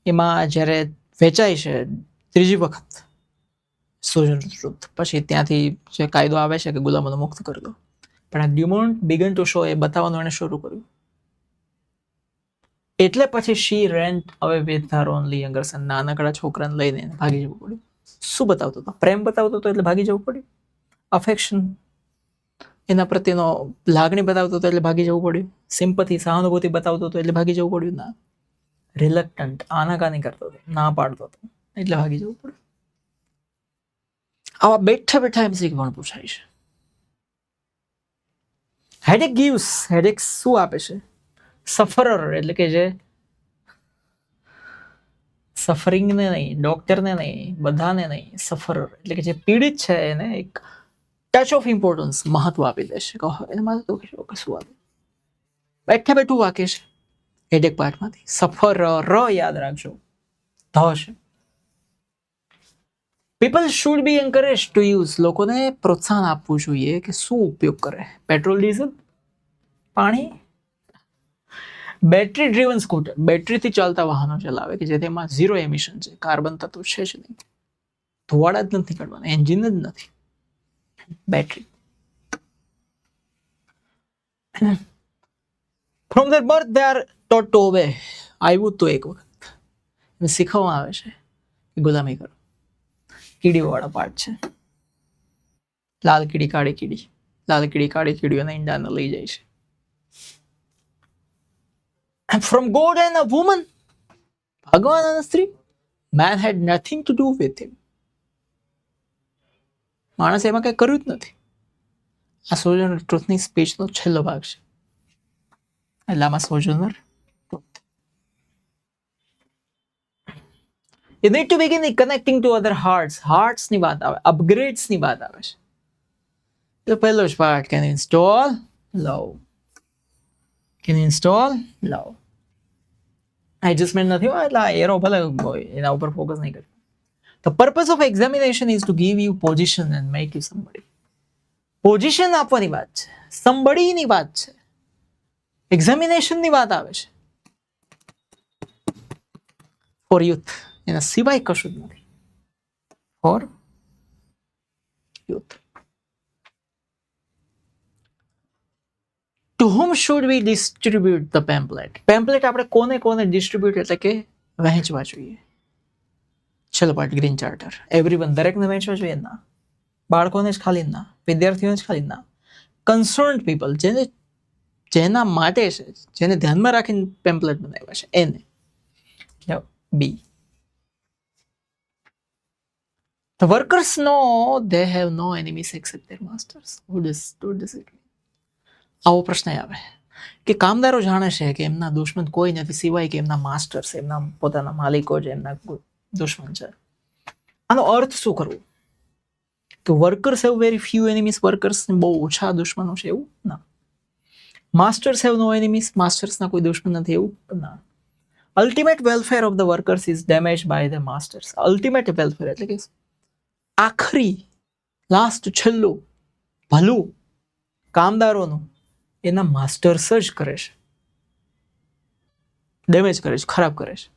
[SPEAKER 1] એમાં જ્યારે વેચાય છે ત્રીજી વખત સોશિયલ ટ્રુથ, પછી ત્યાંથી જે કાયદો આવે છે કે ગુલામોને મુક્ત કરી દો. પણ આ ડિમાન્ડ બિગન ટુ શો એ બતાવવાનું એને શરૂ કર્યું. એટલે પછી she ran away with her only younger son, નાનકડા છોકરાને લઈને ભાગી જવું પડ્યું. શું બતાવતો હતો? પ્રેમ બતાવતો હતો એટલે ભાગી જવું પડ્યું. અફેક્શન, એના પ્રત્યેનો લાગણી બતાવતો હતો એટલે ભાગી જવું પડ્યું. સિમ્પથી, સહાનુભૂતિ બતાવતો હતો એટલે ભાગી જવું પડ્યું? ના. રિલક્ટન્ટ, આનાકાની કરતો હતો, ના પાડતો હતો એટલે ભાગી જવું પડ્યું. આવા બેઠા બેઠા એમસીક્યુ પણ પૂછાય છે. હેડેક ગીવ્સ, હેડેક શું આપે છે? સફરર એટલે કે જે સફરિંગને નહીં, ડોક્ટરને નહીં, બધાને નહીં, સફરર એટલે કે જે પીડિત છે એને એક ટચ ઓફ ઇમ્પોર્ટન્સ, મહત્વ આપી દેશે. કહો એને મારે તો કશું આપે. બેઠા બેઠું વાક્ય છે હેડેક પાર્ટમાંથી. સફરર યાદ રાખજો, ધ છે. People should be encourage to use, લોકોને પ્રોત્સાહન આપવું જોઈએ કે શું ઉપયોગ કરે? પેટ્રોલ, ડીઝલ, પાણી, બેટરી ડ્રીવન સ્કૂટર, બેટરીથી ચાલતા વાહનો ચલાવે કે જેમાં ઝીરો એમિશન છે, કાર્બન તત્વ છે જ નહીં, ધુવાડા જ નથી કાઢવાના, એન્જિન જ નથી, battery. From their birth they are taught to obey. આવ્યું તો એક વખત શીખવવામાં આવે છે કે ગુલામી કરો. કીડીઓ વાળા પાર્ટ છે. લાલ કીડી કાળી કીડી, લાલ કીડી કાળી કીડીઓના ઈંડાને લઈ જાય છે. And from God and a woman, ભગવાન અને સ્ત્રી, man had nothing to do with him. માણસ એમાં કઈ કર્યું જ નથી. આ સોજનર ટ્રુથની સ્પીચનો છેલ્લો ભાગ છે. એટલે આમાં સોજનર truth. You need to begin connecting to other hearts. Hearts ની વાત આવે, upgrades ની વાત આવે છે. તો પહેલો જ part, can you install love? Can you install love? Adjustment નથી હોય એટલે એરો ભલે એના ઉપર ફોકસ નહીં કરે. The purpose of examination is to give you position and make you somebody. Position આપવાની વાત છે, somebody ની વાત છે, એક્ઝામિનેશન ની વાત આવે છે. ફોર યુથ, એના સિવાય કશું જ નથી. For youth. To whom should we distribute the pamphlet? Pamphlet આપણે કોને કોને ડિસ્ટ્રીબ્યુટ એટલે કે વહેંચવા જોઈએ? ચલો પાર્ટ ગ્રીન ચાર્ટર. એવરીવન, દરેકને વહેંચવા જોઈએ ના. બાળકોને જ ખાલી ના, વિદ્યાર્થીઓને જ ખાલી ના. કન્સર્ન્ડ પીપલ, જેના માટે છે, જેને ધ્યાનમાં રાખીને પેમ્પલેટ બનાવ્યા છે એને. બી. The workers know they have no enemies except their masters. What does it mean? આવો પ્રશ્ન આવે કે કામદારો જાણે છે કે એમના દુશ્મન કોઈ નથી સિવાય કે એમના માસ્ટર્સ, એમના પોતાના માલિકો જ એમના દુશ્મન છે. આનો અર્થ શું કરવું? કે workers have very few enemies, workers બહુ ઓછા દુશ્મનો છે એવું ના. માસ્ટર્સ હેવ નો એનિમીસ, માસ્ટર્સના કોઈ દુશ્મન નથી એવું ના. Ultimate welfare of the workers is damage by the masters. Ultimate welfare એટલે કે આખરી, લાસ્ટ, છેલ્લું ભલું કામદારોનું એના માસ્ટર્સ જ કરે છે, ડેમેજ કરે છે, ખરાબ કરે છે.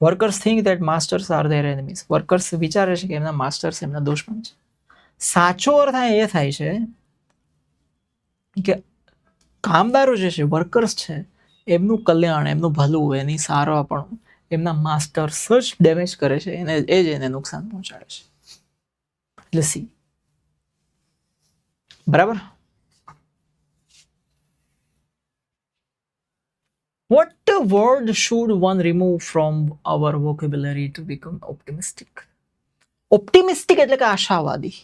[SPEAKER 1] Workers think that masters are there enemies. Workers વિચારે છે કે એમના માસ્ટર્સ એમના દુશ્મન છે. સાચો અર્થ એ થાય છે કે કામદારો જે છે, વર્કર્સ છે, એમનું કલ્યાણ, એમનું ભલું, એની સારાપણું એમના માસ્ટર્સ જ ડેમેજ કરે છે, એ જ એને નુકસાન પહોંચાડે છે. એટલે સી. બરાબર. What word should one remove from our vocabulary to become optimistic? Optimistic એટલે કે આશાવાદી.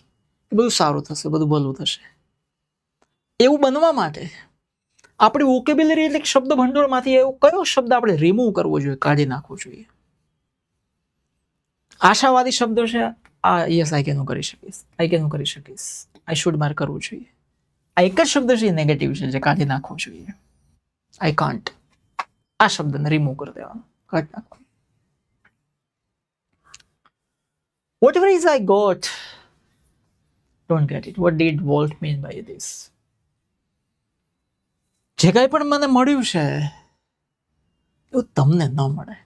[SPEAKER 1] બધું સારું થશે, બધું ભલું થશે એવું બનવા માટે આપણી વોકેબ્યુલરી એટલે શબ્દ ભંડોળમાંથી એવો કયો શબ્દ આપણે રિમૂવ કરવો જોઈએ, કાઢી નાખવો જોઈએ? આશાવાદી શબ્દો છે આ. યસ, આઈ કેન કરી શકીશ, આઈ કેન કરી શકીશ, આઈ શુડ માર કરવું જોઈએ. આ એક જ શબ્દ છે નેગેટિવ છે જે કાઢી નાખવો જોઈએ. આઈ કાન્ટ, આ શબ્દને રિમૂવ કરી દેવાનો, કાઢી નાખવાનો. Whatever is I got, don't get it. What did Walt mean by this? જે કાંઈ પણ મને મળ્યું છે એવું તમને ન મળે.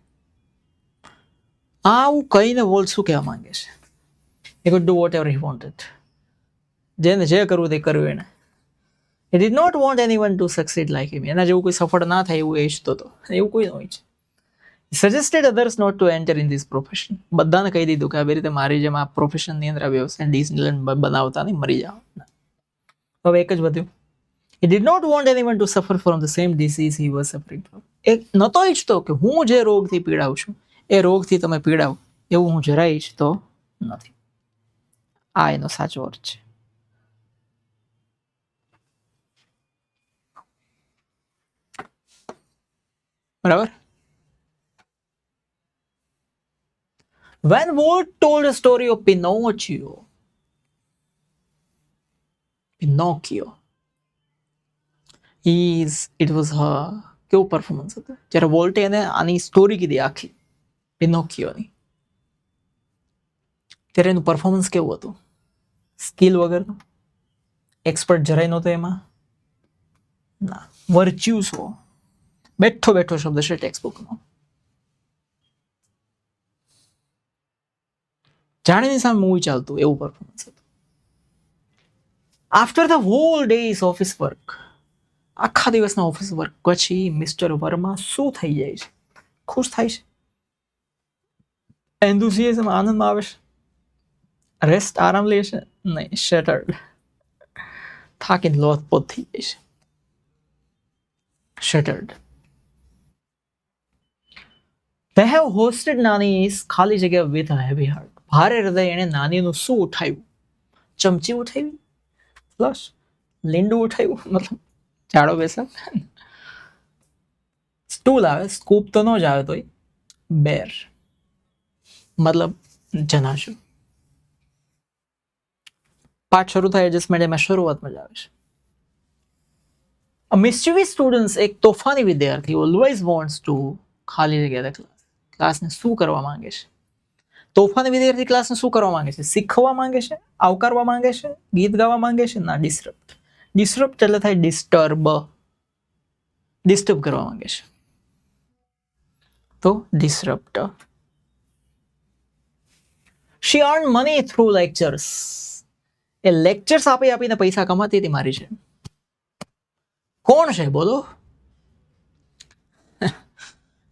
[SPEAKER 1] આવું કહીને વોલ્ટ શું કહેવા માંગે છે? He could do whatever he wanted. જેને જે કરવું તે કર્યું એને. He did not want anyone to succeed like him. એના જેવું કોઈ સફળ ના થાય એવું એ ઈચ્છતો હતો. એવું કોઈ ન ઈચ્છે. He suggested others not to enter in this profession. બધાને કહી દીધું કે આવી રીતે મારી જેમ આ પ્રોફેશનની અંદર વ્યવસાય ડિઝનીલેન્ડ બનાવતા નહીં, મરી જાઓ. હવે એક જ વધ્યું. He did not want anyone to suffer from the same disease he was suffering from. એ નહોતો ઈચ્છતો કે હું જે રોગથી પીડાઉં છું એ રોગથી તમે પીડાવ, એવું હું જરાય ઈચ્છતો નથી. આ એનો સાચો અર્થ છે. બરાબર. When Walt told a story of Pinocchio, it was her કેવું પરફોર્મન્સ હતું જ્યારે વોલ્ટે એને આની સ્ટોરી કીધી આખી પિનોકિયોની, ત્યારે એનું પરફોર્મન્સ કેવું હતું? સ્કિલ વગરનું, એક્સપર્ટ જરાય નહોતો એમાં ના. વર્ચ્યુસો, બેઠો બેઠો શબ્દ છે ટેક્સ્ટ બુકમાં. જાણીની સામે મૂવી ચાલતું એવું પરફોર્મન્સ હતું. After the whole days office work, આખા દિવસના ઓફિસ વર્ક પછી મિસ્ટર વર્મા શું થઈ જાય છે? ખુશ થાય છે, એન્થુસિયાઝમ, આનંદમાં આવે છે. રેસ્ટ આરામ લે છે નહીં, શેટર્ડ, થાકીને લોથપોથ થઈ જાય છે, શેટર્ડ. They have hosted નાની's ખાલી જગ્યા with a heavy heart. ભારે હૃદય એણે નાનીનું શું ઉઠાવ્યું? ચમચી ઉઠાવી, પ્લસ લીંડું ઉઠાવ્યું, મતલબ ઝાડો બેસા. સ્ટૂલ આવે, સ્કૂપ તો ન જ આવે તોય. બેર મતલબ જનાજો. પાઠ શરૂ થાય એડજસ્ટમેન્ટ એમાં શરૂઆતમાં જ આવે છે. A mischievous student, એક તોફાની વિદ્યાર્થી, always wants to ખાલી જગ્યા ક્લાસ. ક્લાસને શું કરવા માંગે છે? તોફાની વિદ્યાર્થી ક્લાસને શું કરવા માંગે છે? શીખવા માંગે છે, આવકારવા માંગે છે, ગીત ગાવા માંગે છે, ના ડિસ્ટર્બ. ડિસ્ટર્બ એટલે થાય ડિસ્ટર્બ, ડિસ્ટર્બ કરવા માંગે છે તો disturb. She earned money through lectures. A lectures આપી આપીને પૈસા કમાતી હતી મારી છે. કોણ છે બોલો?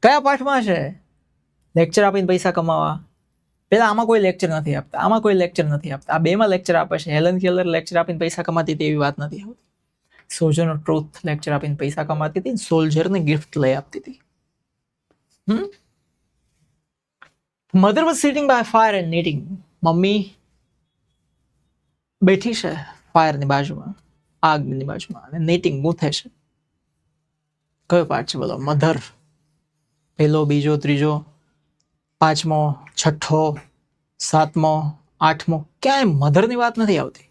[SPEAKER 1] કયા પાઠમાં છે લેક્ચર આપીને પૈસા કમાવા? પેલા આમાં કોઈ લેક્ચર નથી આપતા, આમાં કોઈ લેક્ચર નથી આપતા, આ બેમાં લેક્ચર આપે છે. હેલન કેલર લેક્ચર આપીને પૈસા કમાતી હતી એવી વાત નથી આવતી. સોલ્જર ઓફ ટ્રુથ લેક્ચર આપીને પૈસા કમાતી હતી, સોલ્જરને ગિફ્ટ લઈ આપતી હતી. Mother was sitting by fire and knitting. મમ્મી બેઠી છે ફાયરની બાજુમાં, આગની બાજુમાં, અને નીટિંગ ગૂંથે છે. કયો પાઠ છે બોલો? મધર. પહેલો, બીજો, ત્રીજો, પાંચમો, છઠ્ઠો, સાતમો, આઠમો, ક્યાંય મધરની વાત નથી આવતી.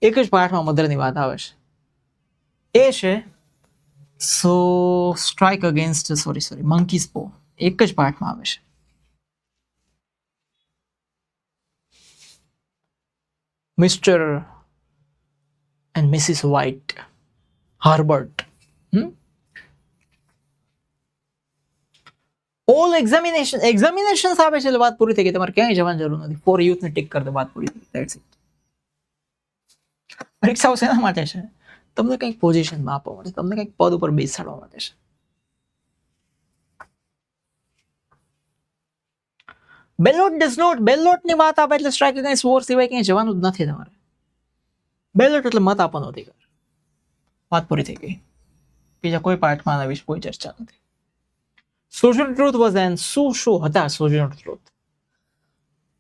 [SPEAKER 1] એક જ પાઠમાં મધરની વાત આવે છે. એ છે સો સ્ટ્રાઇક અગેન્સ્ટ મંકીઝ પો. એક જ પાઠમાં આવે છે. Mister and Missus White, Herbert. All examination આવે છે એટલે વાત પૂરી થઈ ગઈ. તમારે ક્યાંય જવાની જરૂર નથી. ફોર યુથને ટિક કરી દો, વાત પૂરી થઈ ગઈ. That's it. પરીક્ષાઓ શેના માટે છે? તમને કંઈક પોઝિશનમાં આપવા માટે, તમને કંઈક પદ ઉપર બેસાડવા માટે છે. બેલોટ ડઝ નોટ, બેલોટની વાત આવે એટલે સ્ટ્રાઇક અગેન્સ્ટ વોર સિવાય ક્યાંય જવાનું જ નથી તમારે. બેલોટ એટલે મત આપવાનો અધિકાર. વાત પૂરી થઈ ગઈ. બીજા કોઈ પાર્ટમાં આના વિશે કોઈ ચર્ચા નથી. સોશિયલ ટ્રુથ વોઝ એન, શું હતા સોશિયલ ટ્રુથ?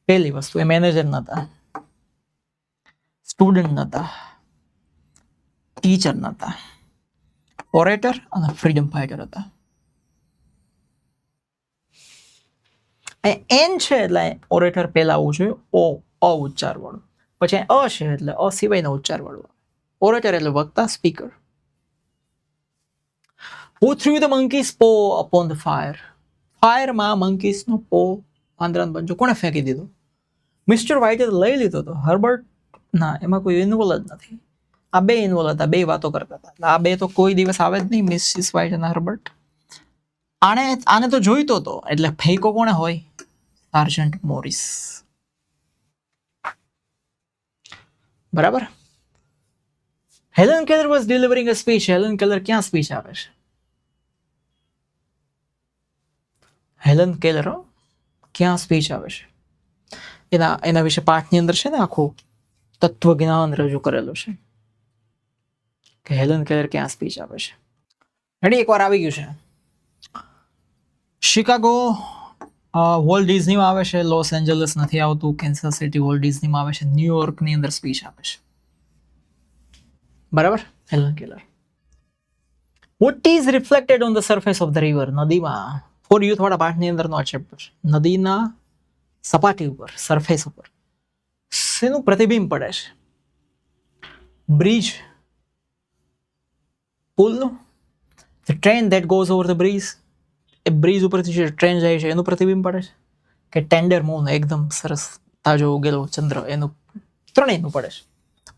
[SPEAKER 1] પહેલી વસ્તુ, એ મેનેજર નતા, સ્ટુડન્ટ નતા, ટીચર નતા, ઓરેટર અને ફ્રીડમ ફાઇટર હતા. એન છે એટલે ઓરેટર પહેલા આવવું જોઈએ, અ ઉચ્ચાર વાળું. પછી અ છે એટલે અ સિવાયનો ઉચ્ચાર વાળું. ઓરેટર એટલે વક્તા, speaker. Who threw the monkey's paw upon the fire? ફાયરમાં મંકીસનો પો, પાંદડાનો પંજો કોણે ફેંકી દીધો? મિસ્ટર વ્હાઇટે લઈ લીધો હતો. હર્બર્ટ ના, એમાં કોઈ ઇન્વોલ્વ જ નથી. આ બે ઇન્વોલ્વ હતા, બે વાતો કરતા હતા. આ બે તો કોઈ દિવસ આવે જ નહીં, મિસિસ વ્હાઇટ અને હર્બર્ટ. આને તો જોઈતો હતો એટલે ફેંકો કોણે હોય? Sergeant Morris. બરાબર. Helen Keller was delivering a speech. Helen Keller ક્યાં સ્પીચ આપે છે? હેલન કેલર ક્યાં સ્પીચ આવે છે? એના વિશે પાઠની અંદર છે ને આખું તત્વજ્ઞાન રજૂ કરેલું છે કે હેલન કેલર ક્યાં સ્પીચ આપે છે. રેડી? એકવાર આવી ગયું છે. શિકાગો વોલ્ટ ડિઝનીમાં આવે છે, લોસ એન્જલસ નથી આવતું, કેન્સસ સિટી વોલ્ટ ડિઝનીમાં આવે છે, ન્યુયોર્કની અંદર સ્પીચ આપે છે. બરાબર. Helen Keller. What is reflected on the surface of the river? નદીમાં. ફોર યુથ વાળા પાઠની અંદર નો ચેપ્ટર છે. નદીના સપાટી ઉપર, સરફેસ ઉપર શેનું પ્રતિબિંબ પડે છે? બ્રિજ, પુલનું. The train that goes over the bridge, એ બ્રિજ ઉપરથી જે ટ્રેન જાય છે એનું પ્રતિબિંબ પડે છે? કે ટેન્ડર મૂન, એકદમ સરસ તાજો ઉગેલો ચંદ્ર, એનું? ત્રણેયનું પડે છે.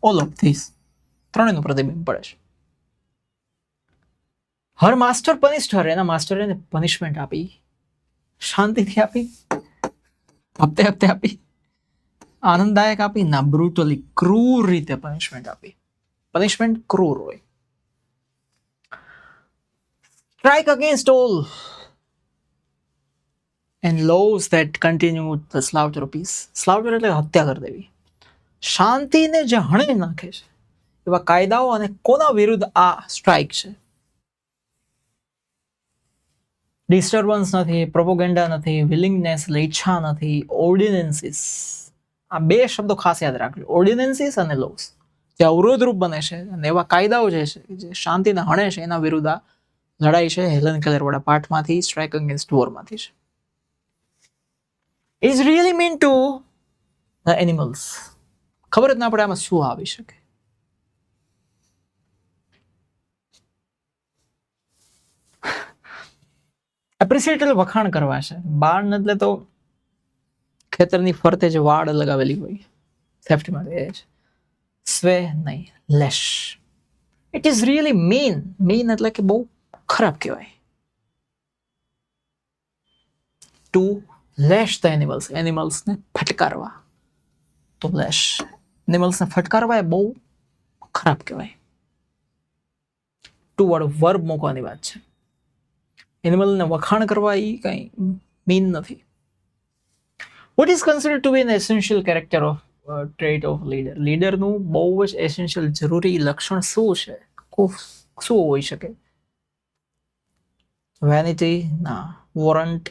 [SPEAKER 1] ઓલ ઓફ ધીસ, ત્રણેયનું પ્રતિબિંબ પડે છે. હર માસ્ટર પનિશ્ડ હર, એના માસ્ટરે એને પનિશમેન્ટ આપી, શાંતિથી આપી, હપ્તે હપ્તે આપી, આનંદદાયક આપી? ના, બ્રુટલી, ક્રૂર રીતે પનિશમેન્ટ આપી. પનિશમેન્ટ ક્રૂર હોય. Strike against all and laws that continue the slaughter of peace. Slaughter એટલે હત્યા કરી દેવી. શાંતિને જે હણી નાખે છે એવા કાયદાઓ અને કોના વિરુદ્ધ આ સ્ટ્રાઇક છે? ડિસ્ટર્બન્સ નથી, પ્રોપોગેન્ડા નથી, વિલિંગનેસ એટલે ઈચ્છા નથી, ઓર્ડિનન્સીસ. આ બે શબ્દો ખાસ યાદ રાખજો, ઓર્ડિનન્સીસ અને લોસ, જે અવરોધરૂપ બને છે અને એવા કાયદાઓ જે છે જે શાંતિને હણે છે એના વિરુદ્ધ આ લડાઈ છે હેલન કેલર વાળા પાઠમાંથી, સ્ટ્રાઇક અગેન્સ્ટ વોરમાંથી છે. Is really mean to the animals. ખબર જ ના પડે આમાં શું આવી શકે. એપ્રિસિએટ એટલે વખાણ કરવા છે. બાણ એટલે તો ખેતરની ફરતે જે વાડ લગાવેલી હોય સેફ્ટી માટે, એ છે. સ્વે નહીં, lash. It is really mean. Mean એટલે કે બહુ ખરાબ કહેવાય. ટુ લેશ ધ એનિમલ્સ, એનિમલ્સને ફટકારવા. તો લેશ, એનિમલ્સને ફટકારવા એ બહુ ખરાબ કહેવાય. ટુ વાળો વર્બ મૂકવાની વાત છે. એનિમલને વખાણ કરવા એ કંઈ મીન નથી. What is considered to be an essential character of trait of leader? લીડરનું બહુ જ એસેન્શિયલ જરૂરી લક્ષણ શું છે? શું હોઈ શકે? વેનિટી ના, વોરંટ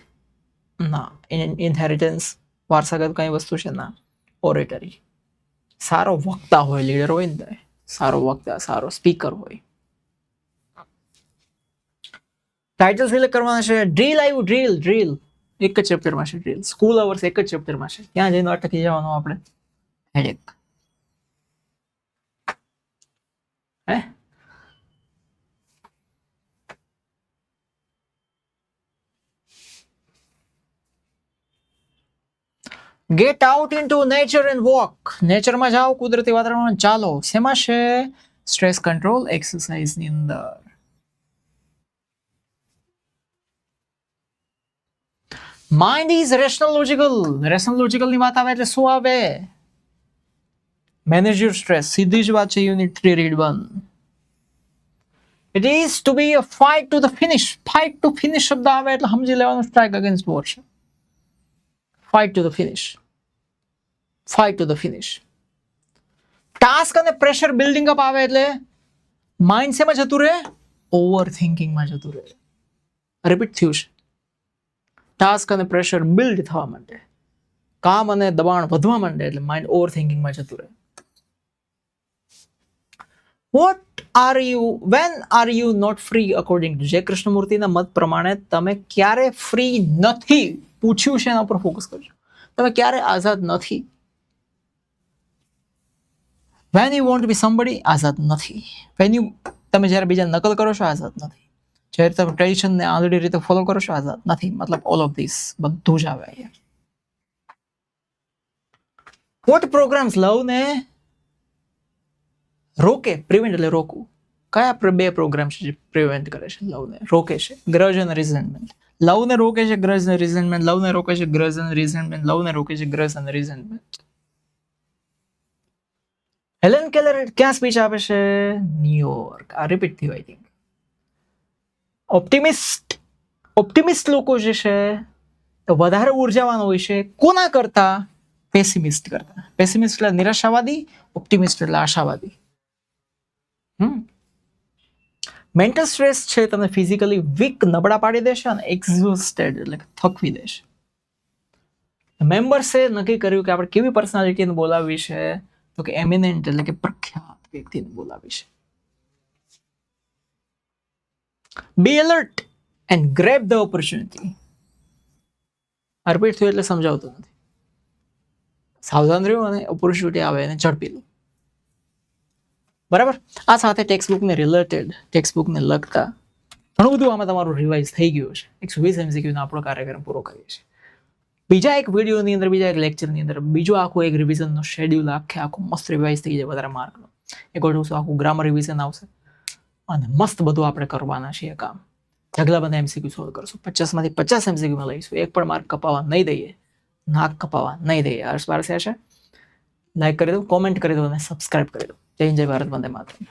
[SPEAKER 1] ના, ઇનહેરિટન્સ વારસાગત કઈ વસ્તુ છે ના, ઓરેટરી. સારો વક્તા હોય, લીડર હોય ને, સારો વક્તા, સારો સ્પીકર હોય. ટાઇટલ સિલેક્ટ કરવાના છે. ડ્રીલ આવ્યું, ડ્રીલ. ડ્રીલ એક જ ચેપ્ટરમાં છે. ડ્રીલ સ્કૂલ અવર્સ એક જ ચેપ્ટરમાં છે. ત્યાં જઈને અટકી જવાનું આપણે. Headache. He get out into nature and walk. નેચરમાં જાઓ, કુદરતી વાતાવરણમાં ચાલો. શેમાં છે? સ્ટ્રેસ કંટ્રોલ એક્સરસાઇઝની અંદર. Mind is rational logical. Rational logical ની વાત આવે એટલે શું આવે? Manage your stress. સીધી જ વાત છે. Unit 3 read 1. It is to be a fight to the finish. Fight to finish શબ્દ આવે એટલે સમજી લેવાનું સ્ટ્રાઇક અગેન્સ્ટ વોર છે. Fight to the finish. Fight to the finish. Task અને પ્રેશર બિલ્ડિંગ અપ આવે એટલે માઇન્ડ શેમાં જતું રહે? ઓવર થિંકિંગમાં જતું રહે. રિપીટ થયું છે. ટાસ્ક અને પ્રેશર બિલ્ડ થવા માંડે, કામ અને દબાણ વધવા માંડે એટલે માઇન્ડ ઓવર થિંકિંગમાં જતું રહે. When are you not free according to? Jai કૃષ્ણમૂર્તિના મત પ્રમાણે તમે ક્યારે ફ્રી નથી? પૂછ્યું છે, એના ઉપર ફોકસ કરજો. તમે ક્યારે આઝાદ નથી? When you want to be somebody, આઝાદ નથી. તમે જ્યારે બીજા નકલ કરો છો, આઝાદ નથી. જ્યારે તમે ટ્રેડિશનને આંધળી રીતે ફોલો કરો છો, આઝાદ નથી. મતલબ ઓલ ઓફ ધીસ બધું જ આવે અહીંયા. વોટ પ્રોગ્રામ્સ લવને રોકે? પ્રિવેન્ટ એટલે રોકવું. કયા બે પ્રોગ્રામ છે જે પ્રિવેન્ટ કરે છે લવને? રોકે છે ગ્રજ અને રિઝન્ટમેન્ટ. લવને રોકે છે ગ્રજ અને રિઝન્ટમેન્ટ. લવને રોકે છે ગ્રજ અને રિઝન્ટમેન્ટ. લવને રોકે છે ગ્રજ અને રિઝન્ટમેન્ટ. હેલન કેલર ક્યાં સ્પીચ આપે છે? ન્યુયોર્ક. આ રિપીટ થયું આઈ થિંક. ઓપ્ટિમિસ્ટ લોકો જે છે તો વધારે ઉર્જાવાન હોય છે. કોના કરતા? પેસિમિસ્ટ કરતા. પેસિમિસ્ટ એટલે નિરાશાવાદી, ઓપ્ટિમિસ્ટ એટલે આશાવાદી. મેન્ટલ સ્ટ્રેસ છે તમને ફિઝિકલી વીક, નબળા પાડી દેશે, અને એક્ઝોસ્ટેડ એટલે થકવી દેશે. મેમ્બર્સે નક્કી કર્યું કે આપણે કેવી પર્સનાલિટીને બોલાવવી છે? તો કે એમિનેન્ટ એટલે કે પ્રખ્યાત વ્યક્તિને બોલાવી છે. Be alert and grab the opportunity. Repeat થયું એટલે સમજાવતું નથી. સાવધાન રહ્યું અને ઓપોર્ચ્યુનિટી આવે એને ઝડપી લો. બરાબર. આ સાથે ટેક્સ્ટબુકને રિલેટેડ, ટેક્સ્ટબુકને લગતા ઘણું બધું આમાં તમારું રિવાઇઝ થઈ ગયું છે. 120 MCQનો આપણો કાર્યક્રમ પૂરો કરીએ છીએ. બીજા એક વિડીયોની અંદર, બીજા એક લેક્ચરની અંદર બીજો આખો એક રિવિઝનનો શેડ્યુલ આખું મસ્ત રિવાઇઝ થઈ જાય વધારે માર્કનો. એક ગોઠવશું, આખું ગ્રામર રિવિઝન આવશે અને મસ્ત બધું આપણે કરવાના છીએ કામ. ઢગલા બધા MCQ સોલ્વ કરશું. 50માંથી 50 MCQમાં લઈશું. એક પણ માર્ક કપાવવા નહીં દઈએ, નાક કપાવવા નહીં દઈએ. હર્ષ બારસે છે. લાઈક કરી દો, કોમેન્ટ કરી દો અને સબસ્ક્રાઇબ કરી દો. જય હિન્દ, જય ભારત, વંદે માતરમ.